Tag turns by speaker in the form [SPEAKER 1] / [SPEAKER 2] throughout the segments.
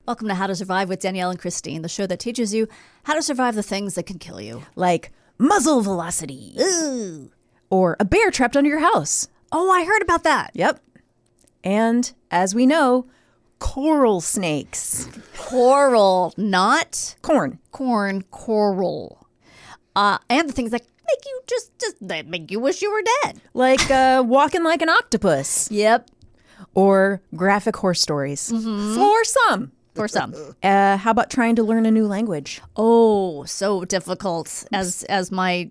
[SPEAKER 1] Welcome to How to Survive with Danielle and Kristine, the show that teaches you how to survive the things that can kill you.
[SPEAKER 2] Like muzzle velocity.
[SPEAKER 1] Ooh.
[SPEAKER 2] Or a bear trapped under your house.
[SPEAKER 1] Oh, I heard about that.
[SPEAKER 2] Yep. And, as we know, coral snakes.
[SPEAKER 1] Coral, not
[SPEAKER 2] Corn.
[SPEAKER 1] coral. And the things that make you that make you wish you were dead.
[SPEAKER 2] Like walking like an octopus.
[SPEAKER 1] Yep.
[SPEAKER 2] Or graphic horse stories.
[SPEAKER 1] Mm-hmm.
[SPEAKER 2] For some.
[SPEAKER 1] For some.
[SPEAKER 2] How about trying to learn a new language?
[SPEAKER 1] Oh, so difficult, as my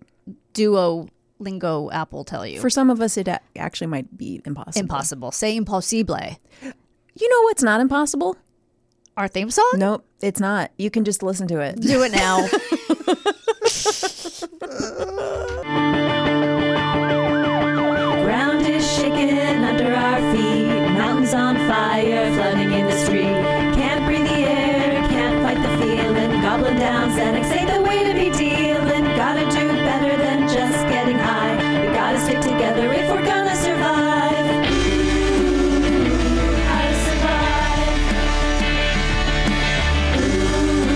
[SPEAKER 1] Duolingo app will tell you.
[SPEAKER 2] For some of us, it actually might be impossible.
[SPEAKER 1] Impossible. Say impossible.
[SPEAKER 2] You know what's not impossible?
[SPEAKER 1] Our theme song?
[SPEAKER 2] Nope, it's not. You can just listen to it.
[SPEAKER 1] Do it now.
[SPEAKER 3] Ground is shaking under our feet. Mountains on fire, flooding in the street. Can't breathe the air, can't fight the feeling. Gobbling down Xanax ain't the way to be dealing. Gotta do better than just getting high. We gotta stick together if we're gonna survive. Ooh, how to survive.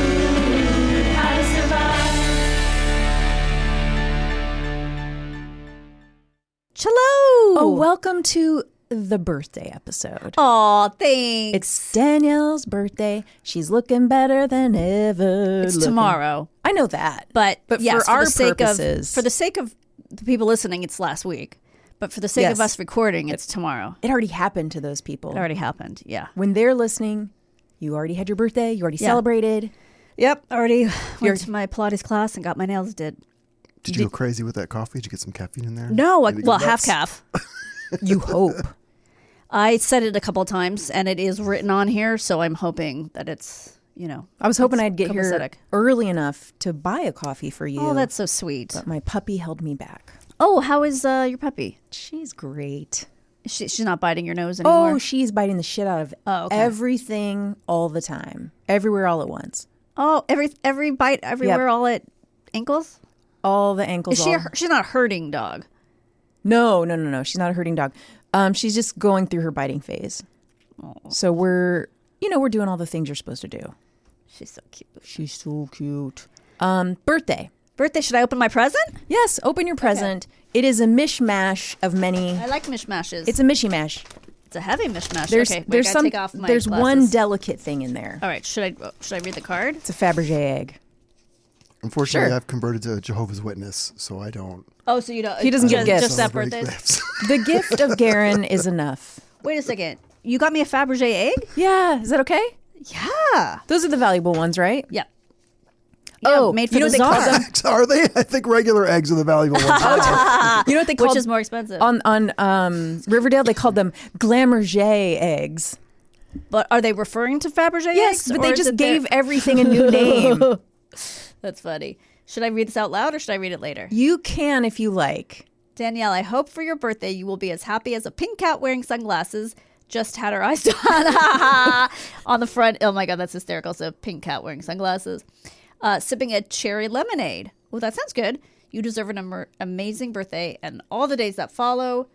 [SPEAKER 3] Ooh, how to survive.
[SPEAKER 1] Hello.
[SPEAKER 2] Oh, welcome to the birthday episode.
[SPEAKER 1] Aw, thanks.
[SPEAKER 2] It's Danielle's birthday. She's looking better than ever.
[SPEAKER 1] It's tomorrow.
[SPEAKER 2] I know that.
[SPEAKER 1] But yes,
[SPEAKER 2] for our
[SPEAKER 1] purposes. For the sake of the people listening, it's last week. But for the sake of us recording, it's tomorrow.
[SPEAKER 2] It already happened to those people.
[SPEAKER 1] It already happened, yeah.
[SPEAKER 2] When they're listening, you already had your birthday. You already celebrated.
[SPEAKER 1] Yep, already went to my Pilates class and got my nails did.
[SPEAKER 4] Did you go crazy with that coffee? Did you get some caffeine in there?
[SPEAKER 1] No, well, half calf.
[SPEAKER 2] You hope.
[SPEAKER 1] I said it a couple of times, and it is written on here, so I'm hoping that it's,
[SPEAKER 2] I was hoping I'd get here
[SPEAKER 1] copacetic.
[SPEAKER 2] early enough to buy a coffee for you.
[SPEAKER 1] Oh, that's so sweet.
[SPEAKER 2] But my puppy held me back.
[SPEAKER 1] Oh, how is your puppy?
[SPEAKER 2] She's great.
[SPEAKER 1] She's not biting your nose anymore?
[SPEAKER 2] Oh, she's biting the shit out of everything all the time. Everywhere all at once.
[SPEAKER 1] Oh, every bite everywhere, all at ankles?
[SPEAKER 2] All the ankles.
[SPEAKER 1] Is she's not a herding dog?
[SPEAKER 2] No. She's not a herding dog. She's just going through her biting phase. Oh. So we're doing all the things you're supposed to do.
[SPEAKER 1] She's so cute.
[SPEAKER 2] She's so cute. Birthday.
[SPEAKER 1] Birthday, should I open my present?
[SPEAKER 2] Yes, open your present. Okay. It is a mishmash of many.
[SPEAKER 1] I like mishmashes.
[SPEAKER 2] It's a mishy-mash.
[SPEAKER 1] It's a heavy mishmash.
[SPEAKER 2] There's
[SPEAKER 1] take off my
[SPEAKER 2] there's
[SPEAKER 1] glasses.
[SPEAKER 2] one delicate thing in there.
[SPEAKER 1] All right, should I read the card?
[SPEAKER 2] It's a Fabergé egg.
[SPEAKER 4] Unfortunately,
[SPEAKER 2] Sure.
[SPEAKER 4] I've converted to Jehovah's Witness, so I don't.
[SPEAKER 1] Oh, so you don't.
[SPEAKER 2] He doesn't get gifts.
[SPEAKER 1] Just that birthday.
[SPEAKER 2] The gift of Kearin is enough.
[SPEAKER 1] Wait a second. You got me a Fabergé egg?
[SPEAKER 2] Yeah, is that okay?
[SPEAKER 1] Yeah.
[SPEAKER 2] Those are the valuable ones, right?
[SPEAKER 1] Yep.
[SPEAKER 2] Oh,
[SPEAKER 1] made for
[SPEAKER 2] you know
[SPEAKER 1] the
[SPEAKER 2] what they
[SPEAKER 1] czar.
[SPEAKER 2] call them?
[SPEAKER 4] Eggs, are they? I think regular eggs are the valuable ones.
[SPEAKER 2] You know what they call
[SPEAKER 1] Which is more expensive?
[SPEAKER 2] On Riverdale? They called them Glamourgé eggs.
[SPEAKER 1] But are they referring to Fabergé eggs?
[SPEAKER 2] Yes, but they
[SPEAKER 1] or
[SPEAKER 2] just gave everything a new name.
[SPEAKER 1] That's funny. Should I read this out loud or should I read it later?
[SPEAKER 2] You can if you like.
[SPEAKER 1] Danielle, I hope for your birthday you will be as happy as a pink cat wearing sunglasses. Just had her eyes done on the front. Oh my God, that's hysterical. So pink cat wearing sunglasses. Sipping a cherry lemonade. Oh, that sounds good. You deserve an amazing birthday and all the days that follow.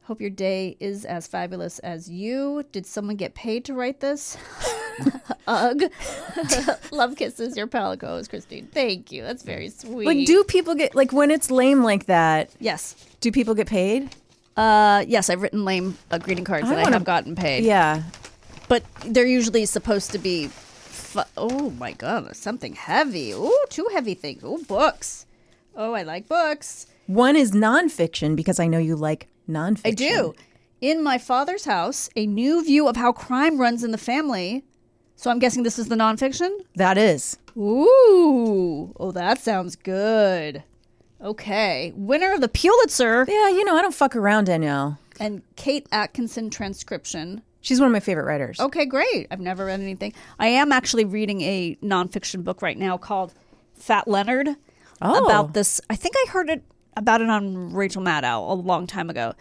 [SPEAKER 1] Hope your day is as fabulous as you. Did someone get paid to write this? Ugh. Love kisses, your pal co-host Kristine. Thank you. That's very sweet.
[SPEAKER 2] Like, do people get, like, when it's lame like that,
[SPEAKER 1] Yes.
[SPEAKER 2] do people get paid?
[SPEAKER 1] Yes, I've written lame greeting cards that I have gotten paid.
[SPEAKER 2] Yeah.
[SPEAKER 1] But they're usually supposed to be, oh my God, something heavy. Oh, two heavy things. Oh, books. Oh, I like books.
[SPEAKER 2] One is nonfiction because I know you like nonfiction.
[SPEAKER 1] I do. In my father's house, a new view of how crime runs in the family. So I'm guessing this is the nonfiction?
[SPEAKER 2] That is.
[SPEAKER 1] Ooh. Oh, that sounds good. Okay. Winner of the Pulitzer.
[SPEAKER 2] Yeah, I don't fuck around, Danielle.
[SPEAKER 1] And Kate Atkinson transcription.
[SPEAKER 2] She's one of my favorite writers.
[SPEAKER 1] Okay, great. I've never read anything. I am actually reading a nonfiction book right now called Fat Leonard. About this. I think I heard about it on Rachel Maddow a long time ago.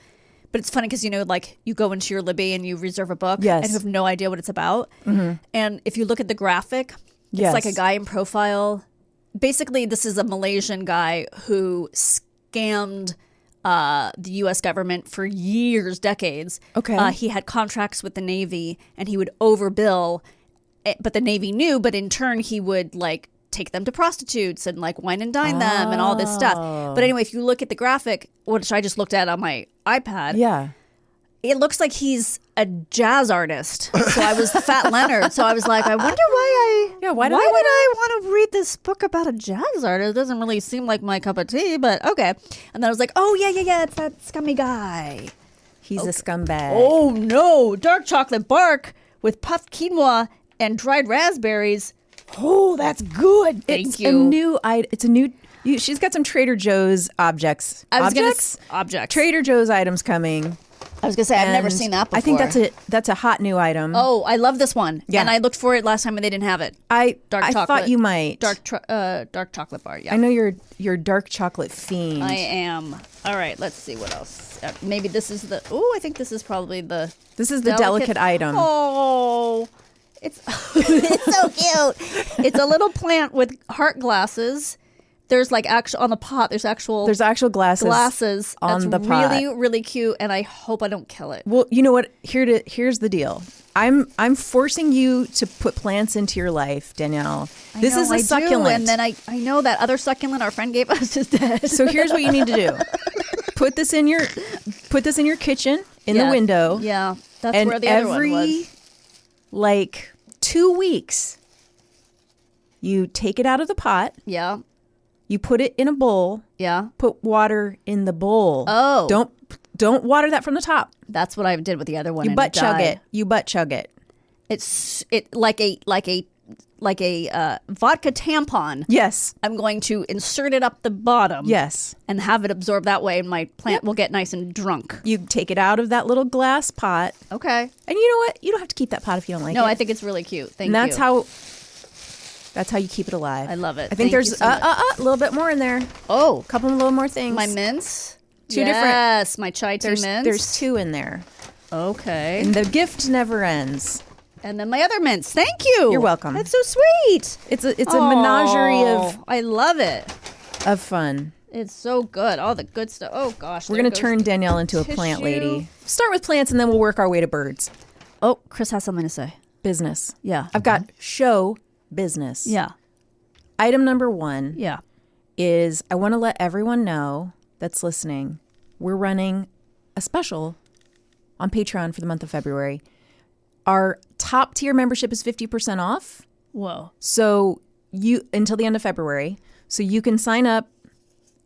[SPEAKER 1] But it's funny because, like you go into your Libby and you reserve a book and you have no idea what it's about. Mm-hmm. And if you look at the graphic, it's like a guy in profile. Basically, this is a Malaysian guy who scammed the U.S. government for years, decades.
[SPEAKER 2] Okay.
[SPEAKER 1] He had contracts with the Navy and he would overbill but the Navy knew, but in turn he would like take them to prostitutes and like wine and dine them and all this stuff. But anyway, if you look at the graphic, which I just looked at on my iPad,
[SPEAKER 2] Yeah.
[SPEAKER 1] it looks like he's a jazz artist. So I was Fat Leonard. So I was like, I wonder why would I want to read this book about a jazz artist? It doesn't really seem like my cup of tea, but okay. And then I was like, oh yeah, it's that scummy guy.
[SPEAKER 2] He's a scumbag.
[SPEAKER 1] Oh no, dark chocolate bark with puffed quinoa and dried raspberries. Oh, that's good. Thank
[SPEAKER 2] It's
[SPEAKER 1] you.
[SPEAKER 2] It's a new. She's got some Trader Joe's objects.
[SPEAKER 1] Objects.
[SPEAKER 2] Trader Joe's items coming.
[SPEAKER 1] I was gonna say I've never
[SPEAKER 2] And
[SPEAKER 1] seen that before.
[SPEAKER 2] I think that's a hot new item.
[SPEAKER 1] Oh, I love this one.
[SPEAKER 2] Yeah.
[SPEAKER 1] And I looked for it last time and they didn't have it.
[SPEAKER 2] I
[SPEAKER 1] chocolate.
[SPEAKER 2] thought you might.
[SPEAKER 1] Dark chocolate bar. Yeah.
[SPEAKER 2] I know you're dark chocolate fiend.
[SPEAKER 1] I am. All right, let's see what else. Maybe this is the. Oh, I think this is probably the.
[SPEAKER 2] This is the delicate item.
[SPEAKER 1] Oh, it's it's so cute. It's a little plant with heart glasses. There's like actual on the pot. There's actual
[SPEAKER 2] glasses on
[SPEAKER 1] That's
[SPEAKER 2] the pot.
[SPEAKER 1] really, really cute, and I hope I don't kill it.
[SPEAKER 2] Well, you know what? Here's the deal. I'm forcing you to put plants into your life, Danielle. This is a succulent,
[SPEAKER 1] and then I know that other succulent our friend gave us is dead.
[SPEAKER 2] So here's what you need to do: put this in your kitchen in the window.
[SPEAKER 1] Yeah, that's
[SPEAKER 2] and
[SPEAKER 1] where the other one was.
[SPEAKER 2] Like 2 weeks, you take it out of the pot.
[SPEAKER 1] Yeah,
[SPEAKER 2] You put it in a bowl.
[SPEAKER 1] yeah.
[SPEAKER 2] Put water in the bowl.
[SPEAKER 1] Oh.
[SPEAKER 2] Don't water that from the top.
[SPEAKER 1] That's what I did with the other one.
[SPEAKER 2] You
[SPEAKER 1] and
[SPEAKER 2] butt chug
[SPEAKER 1] died.
[SPEAKER 2] it. You butt chug it.
[SPEAKER 1] It's like a vodka tampon.
[SPEAKER 2] Yes.
[SPEAKER 1] I'm going to insert it up the bottom.
[SPEAKER 2] Yes.
[SPEAKER 1] And have it absorb that way, and my plant will get nice and drunk.
[SPEAKER 2] You take it out of that little glass pot.
[SPEAKER 1] Okay.
[SPEAKER 2] And you know what? You don't have to keep that pot if you don't like it.
[SPEAKER 1] No, I think it's really cute. Thank
[SPEAKER 2] And
[SPEAKER 1] you.
[SPEAKER 2] that's how you keep it alive.
[SPEAKER 1] I love it.
[SPEAKER 2] I
[SPEAKER 1] Thank
[SPEAKER 2] think there's
[SPEAKER 1] you so much.
[SPEAKER 2] a little bit more in there.
[SPEAKER 1] Oh,
[SPEAKER 2] A couple little more things.
[SPEAKER 1] my mints.
[SPEAKER 2] Two different-
[SPEAKER 1] Yes, my chai tea mints.
[SPEAKER 2] There's 2 in there.
[SPEAKER 1] Okay.
[SPEAKER 2] And the gift never ends.
[SPEAKER 1] And then my other mints. Thank you.
[SPEAKER 2] You're welcome.
[SPEAKER 1] That's so sweet.
[SPEAKER 2] It's a menagerie
[SPEAKER 1] I love it.
[SPEAKER 2] of fun.
[SPEAKER 1] It's so good. All the good stuff. Oh gosh.
[SPEAKER 2] We're
[SPEAKER 1] there
[SPEAKER 2] going to
[SPEAKER 1] goes
[SPEAKER 2] turn
[SPEAKER 1] the
[SPEAKER 2] Danielle into a plant
[SPEAKER 1] tissue.
[SPEAKER 2] lady. Start with plants and then we'll work our way to birds.
[SPEAKER 1] Oh, Chris has something to say.
[SPEAKER 2] Business.
[SPEAKER 1] Yeah.
[SPEAKER 2] I've got show business.
[SPEAKER 1] Yeah.
[SPEAKER 2] Item number 1
[SPEAKER 1] Yeah.
[SPEAKER 2] is I want to let everyone know that's listening. We're running a special on Patreon for the month of February. Our top tier membership is 50% off.
[SPEAKER 1] Whoa.
[SPEAKER 2] So you until the end of February. So you can sign up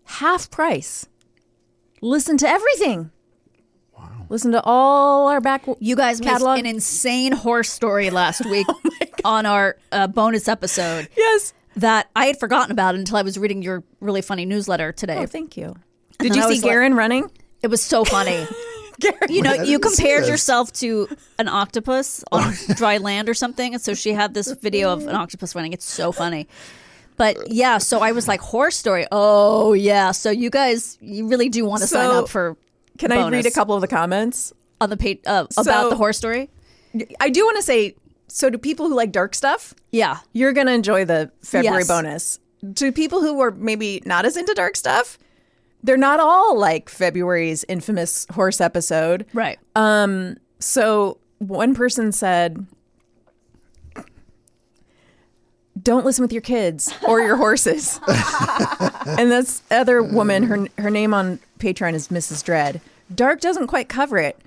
[SPEAKER 2] half price. Listen to everything. Wow. Listen to all our back
[SPEAKER 1] You guys
[SPEAKER 2] catalog.
[SPEAKER 1] missed an insane horse story last week on our bonus episode
[SPEAKER 2] Yes.
[SPEAKER 1] that I had forgotten about until I was reading your really funny newsletter today.
[SPEAKER 2] Oh, thank you. Did
[SPEAKER 1] then
[SPEAKER 2] you
[SPEAKER 1] I
[SPEAKER 2] see
[SPEAKER 1] was like-
[SPEAKER 2] Kearin running?
[SPEAKER 1] It was so funny. You know,
[SPEAKER 4] I
[SPEAKER 1] you
[SPEAKER 4] didn't see
[SPEAKER 1] compared
[SPEAKER 4] this.
[SPEAKER 1] yourself to an octopus on dry land or something. And so she had this video of an octopus running. It's so funny. But yeah, so I was like, horse story. Oh, yeah. So you guys, you really do want to sign up for
[SPEAKER 2] Can I read
[SPEAKER 1] bonus
[SPEAKER 2] a couple of the comments?
[SPEAKER 1] on the page about
[SPEAKER 2] So-
[SPEAKER 1] the horse story?
[SPEAKER 2] I do want to say, so to people who like dark stuff,
[SPEAKER 1] Yeah.
[SPEAKER 2] you're going to enjoy the February
[SPEAKER 1] Yes.
[SPEAKER 2] bonus. To people who are maybe not as into dark stuff, they're not all like February's infamous horse episode.
[SPEAKER 1] Right.
[SPEAKER 2] So one person said, don't listen with your kids or your horses. And this other woman, her name on Patreon is Mrs. Dread. Dark doesn't quite cover it.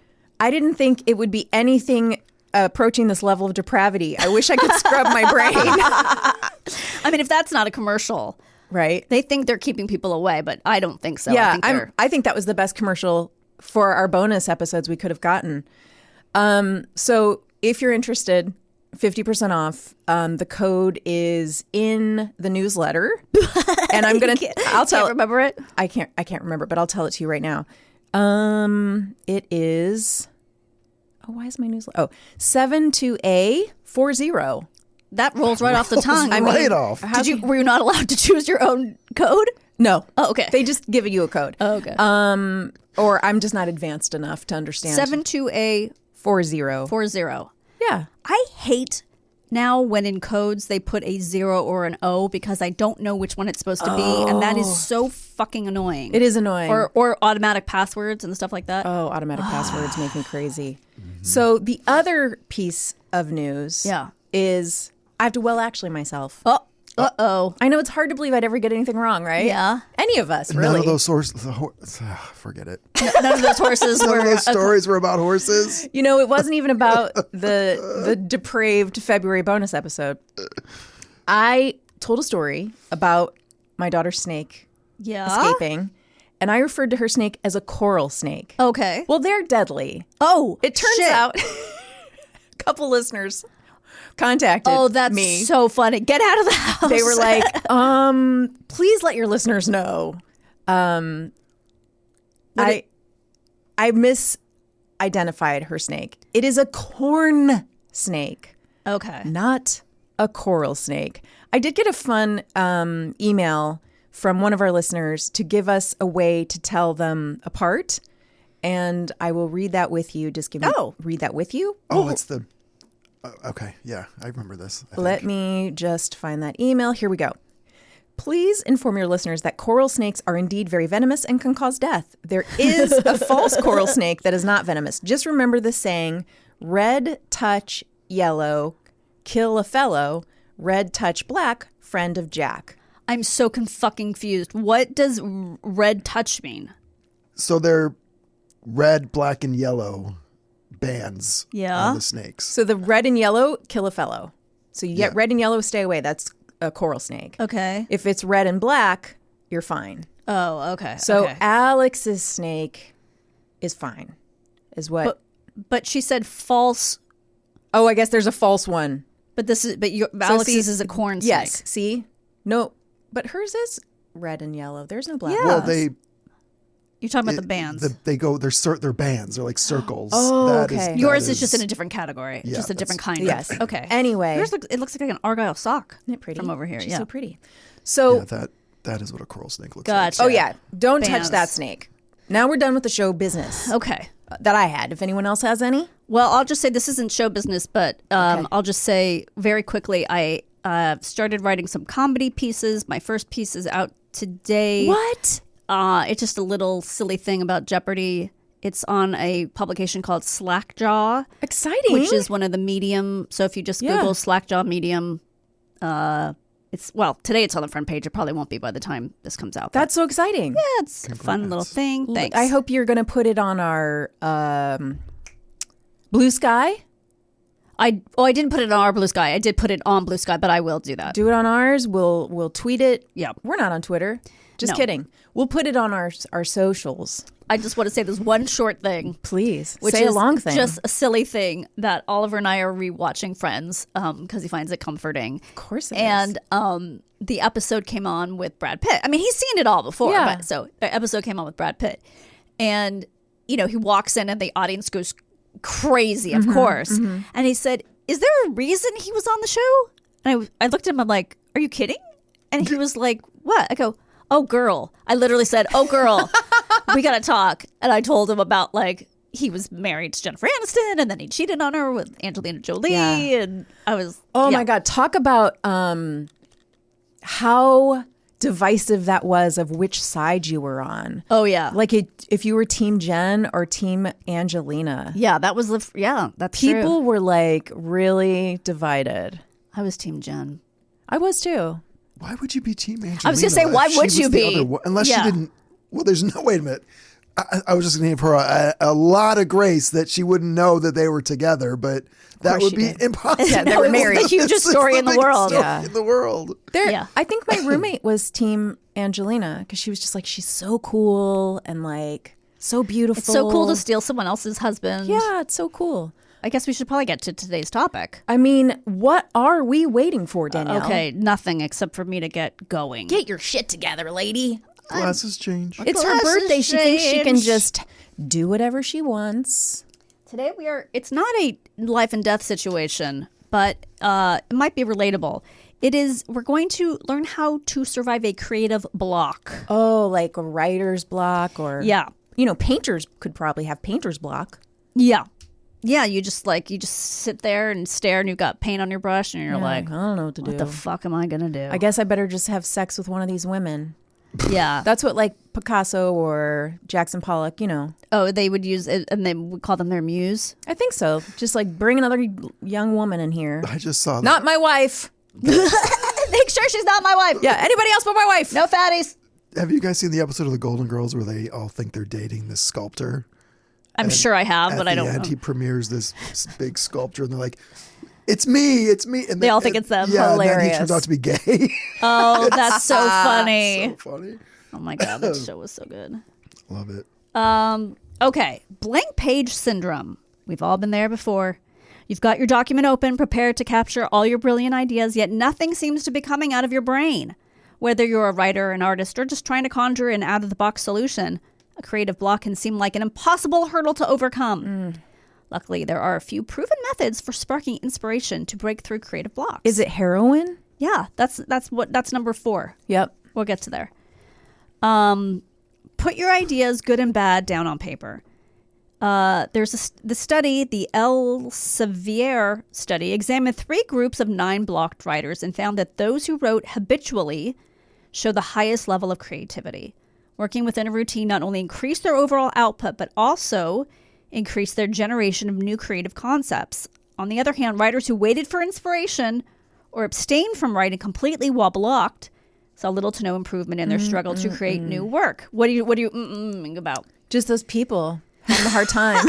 [SPEAKER 2] I didn't think it would be anything approaching this level of depravity. I wish I could scrub my brain.
[SPEAKER 1] I mean, if that's not a commercial,
[SPEAKER 2] Right?
[SPEAKER 1] they think they're keeping people away, but I don't think so. I
[SPEAKER 2] Yeah,
[SPEAKER 1] think they're-
[SPEAKER 2] I think that was the best commercial for our bonus episodes we could have gotten. So if you're interested, 50% off. The code is in the newsletter, and I'm gonna. I'll tell.
[SPEAKER 1] Can't remember it.
[SPEAKER 2] I can't remember, but I'll tell it to you right now. It is. Oh, why is my newsletter? Oh, 72A40.
[SPEAKER 1] That rolls right off the tongue.
[SPEAKER 4] right off.
[SPEAKER 1] Were you not allowed to choose your own code?
[SPEAKER 2] No.
[SPEAKER 1] Oh, okay.
[SPEAKER 2] They just give you a code.
[SPEAKER 1] Oh, okay.
[SPEAKER 2] Or I'm just not advanced enough to understand.
[SPEAKER 1] 72A40.
[SPEAKER 2] 40. Yeah.
[SPEAKER 1] I hate now when in codes they put a 0 or an O because I don't know which one it's supposed to be, and that is so fucking annoying.
[SPEAKER 2] It is annoying.
[SPEAKER 1] Or automatic passwords and stuff like that.
[SPEAKER 2] Oh, automatic passwords make me crazy. So the other piece of news
[SPEAKER 1] Yeah.
[SPEAKER 2] is I have to actually myself.
[SPEAKER 1] Oh, uh-oh.
[SPEAKER 2] I know it's hard to believe I'd ever get anything wrong, right?
[SPEAKER 1] Yeah.
[SPEAKER 2] Any of us, really.
[SPEAKER 4] None of those sources. Forget it.
[SPEAKER 1] None of those horses
[SPEAKER 4] None
[SPEAKER 1] were...
[SPEAKER 4] of those stories were about horses.
[SPEAKER 2] You know, it wasn't even about the depraved February bonus episode. I told a story about my daughter's snake escaping, and I referred to her snake as a coral snake.
[SPEAKER 1] Okay.
[SPEAKER 2] Well, they're deadly.
[SPEAKER 1] Oh,
[SPEAKER 2] It turns
[SPEAKER 1] shit.
[SPEAKER 2] out a couple listeners contacted
[SPEAKER 1] that's
[SPEAKER 2] me.
[SPEAKER 1] so funny. Get out of the house.
[SPEAKER 2] They were like, please let your listeners know. I misidentified her snake. It is a corn snake,
[SPEAKER 1] Okay.
[SPEAKER 2] not a coral snake. I did get a fun email from one of our listeners to give us a way to tell them apart. And I will read that with you. Just give me read that with you.
[SPEAKER 4] Oh, it's the. Okay, yeah, I remember this.
[SPEAKER 2] Let me just find that email. Here we go. Please inform your listeners that coral snakes are indeed very venomous and can cause death. There is a false coral snake that is not venomous. Just remember the saying, red touch yellow, kill a fellow, red touch black, friend of Jack.
[SPEAKER 1] I'm so fucking confused. What does red touch mean?
[SPEAKER 4] So they're red, black, and yellow bands on the snakes.
[SPEAKER 2] So the red and yellow, kill a fellow. So you get red and yellow, stay away. That's a coral snake.
[SPEAKER 1] Okay.
[SPEAKER 2] If it's red and black, you're fine.
[SPEAKER 1] Oh, okay.
[SPEAKER 2] So
[SPEAKER 1] okay.
[SPEAKER 2] Alex's snake is fine, is what.
[SPEAKER 1] But she said false.
[SPEAKER 2] Oh, I guess there's a false one.
[SPEAKER 1] But Alex's is a corn snake.
[SPEAKER 2] Yes. See? No, but hers is red and yellow. There's no black.
[SPEAKER 1] Yeah.
[SPEAKER 4] Well,
[SPEAKER 1] You're talking about the bands.
[SPEAKER 4] They're bands. They're like circles.
[SPEAKER 2] Oh, okay.
[SPEAKER 1] Yours is just in a different category.
[SPEAKER 4] Yeah,
[SPEAKER 1] just a different kind.
[SPEAKER 2] Yes.
[SPEAKER 1] Okay.
[SPEAKER 2] Anyway.
[SPEAKER 1] It looks like an Argyle sock.
[SPEAKER 2] Isn't it pretty?
[SPEAKER 1] From over here.
[SPEAKER 2] She's
[SPEAKER 1] yeah.
[SPEAKER 2] so pretty. So,
[SPEAKER 4] that is what a coral snake looks
[SPEAKER 1] Gotcha.
[SPEAKER 2] oh yeah, don't touch
[SPEAKER 1] Bands.
[SPEAKER 2] that snake. Now we're done with the show business
[SPEAKER 1] Okay.
[SPEAKER 2] that I had. If anyone else has any.
[SPEAKER 1] Well, I'll just say this isn't show business, but I'll just say very quickly, I started writing some comedy pieces. My first piece is out today.
[SPEAKER 2] What?
[SPEAKER 1] It's just a little silly thing about Jeopardy. It's on a publication called Slackjaw,
[SPEAKER 2] Exciting.
[SPEAKER 1] which is one of the Medium. So if you just Google Slackjaw Medium, today it's on the front page. It probably won't be by the time this comes out.
[SPEAKER 2] That's so exciting.
[SPEAKER 1] Yeah, it's a fun little thing. Thanks.
[SPEAKER 2] I hope you're going to put it on our Blue Sky.
[SPEAKER 1] I didn't put it on our Blue Sky. I did put it on Blue Sky, but I will do that.
[SPEAKER 2] Do it on ours. We'll tweet it.
[SPEAKER 1] Yeah.
[SPEAKER 2] We're not on Twitter. Just
[SPEAKER 1] No.
[SPEAKER 2] kidding. We'll put it on our socials.
[SPEAKER 1] I just want to say there's one short thing.
[SPEAKER 2] Please.
[SPEAKER 1] Which
[SPEAKER 2] Say
[SPEAKER 1] is
[SPEAKER 2] a long thing.
[SPEAKER 1] just a silly thing that Oliver and I are rewatching Friends because he finds it comforting.
[SPEAKER 2] Of course it
[SPEAKER 1] is. And the episode came on with Brad Pitt. I mean, he's seen it all before.
[SPEAKER 2] Yeah.
[SPEAKER 1] But so the episode came on with Brad Pitt. And, he walks in and the audience goes crazy, of course. Mm-hmm. And he said, is there a reason he was on the show? And I looked at him, I'm like, are you kidding? And he was like, what? I go, oh, girl. I literally said, oh, girl, we got to talk. And I told him about, he was married to Jennifer Aniston, and then he cheated on her with Angelina Jolie. Yeah. And I was,
[SPEAKER 2] my God. Talk about how divisive that was of which side you were on.
[SPEAKER 1] Oh, yeah.
[SPEAKER 2] If you were Team Jen or Team Angelina.
[SPEAKER 1] Yeah, that was that's
[SPEAKER 2] People
[SPEAKER 1] true.
[SPEAKER 2] were really divided.
[SPEAKER 1] I was Team Jen.
[SPEAKER 2] I was too.
[SPEAKER 4] Why would you be Team Angelina?
[SPEAKER 1] I was going to say, why
[SPEAKER 4] if she
[SPEAKER 1] would
[SPEAKER 4] was
[SPEAKER 1] you
[SPEAKER 4] the
[SPEAKER 1] be?
[SPEAKER 4] other one? Unless she didn't. Well, there's no, wait a minute. I was just going to give her a lot of grace that she wouldn't know that they were together, but that would be impossible.
[SPEAKER 2] Yeah, they were married.
[SPEAKER 1] The hugest story in the world.
[SPEAKER 4] In the world.
[SPEAKER 2] I think my roommate was Team Angelina because she was just she's so cool and so beautiful.
[SPEAKER 1] It's so cool to steal someone else's husband.
[SPEAKER 2] Yeah, it's so cool.
[SPEAKER 1] I guess we should probably get to today's topic.
[SPEAKER 2] I mean, what are we waiting for, Danielle?
[SPEAKER 1] Okay, nothing except for me to get going.
[SPEAKER 2] Get your shit together, lady.
[SPEAKER 4] Glasses change.
[SPEAKER 2] It's her birthday. She thinks she can just do whatever she wants.
[SPEAKER 1] Today it's not a life and death situation, but it might be relatable. We're going to learn how to survive a creative block.
[SPEAKER 2] Oh, like a writer's block or...
[SPEAKER 1] Yeah.
[SPEAKER 2] Painters could probably have painter's block.
[SPEAKER 1] Yeah. Yeah, you just sit there and stare and you've got paint on your brush and you're like,
[SPEAKER 2] I don't know what to do.
[SPEAKER 1] what the fuck am I going to do?
[SPEAKER 2] I guess I better just have sex with one of these women.
[SPEAKER 1] Yeah.
[SPEAKER 2] That's what like Picasso or Jackson Pollock, you know.
[SPEAKER 1] Oh, they would use it, and they would call them their muse.
[SPEAKER 2] I think so. Just like bring another young woman in here.
[SPEAKER 4] I just saw that.
[SPEAKER 2] Not my wife.
[SPEAKER 1] Make sure she's not my wife.
[SPEAKER 2] Yeah, anybody else but my wife.
[SPEAKER 1] No fatties.
[SPEAKER 4] Have you guys seen the episode of The Golden Girls where they all think they're dating this sculptor?
[SPEAKER 1] I'm sure I have, but I don't
[SPEAKER 4] At the end,
[SPEAKER 1] know.
[SPEAKER 4] he premieres this big sculpture, and they're like, "It's me, it's me," and
[SPEAKER 1] They all think it's them.
[SPEAKER 4] Yeah, and then he
[SPEAKER 2] Hilarious.
[SPEAKER 4] turns out to be gay.
[SPEAKER 1] Oh, that's so funny.
[SPEAKER 4] So funny.
[SPEAKER 1] Oh my God, that show was so good.
[SPEAKER 4] Love it.
[SPEAKER 1] Okay, blank page syndrome. We've all been there before. You've got your document open, prepared to capture all your brilliant ideas, yet nothing seems to be coming out of your brain. Whether you're a writer, an artist, or just trying to conjure an out-of-the-box solution, a creative block can seem like an impossible hurdle to overcome. Luckily, there are a few proven methods for sparking inspiration to break through creative blocks.
[SPEAKER 2] Is it heroin?
[SPEAKER 1] Yeah, that's number 4.
[SPEAKER 2] Yep.
[SPEAKER 1] We'll get to there. Put your ideas, good and bad, down on paper. There's the study, the Elsevier study, examined 3 groups of 9 blocked writers and found that those who wrote habitually show the highest level of creativity. Working within a routine not only increased their overall output, but also increased their generation of new creative concepts. On the other hand, writers who waited for inspiration or abstained from writing completely while blocked saw little to no improvement in their struggle to create new work. What do you about?
[SPEAKER 2] Just those people having a hard time.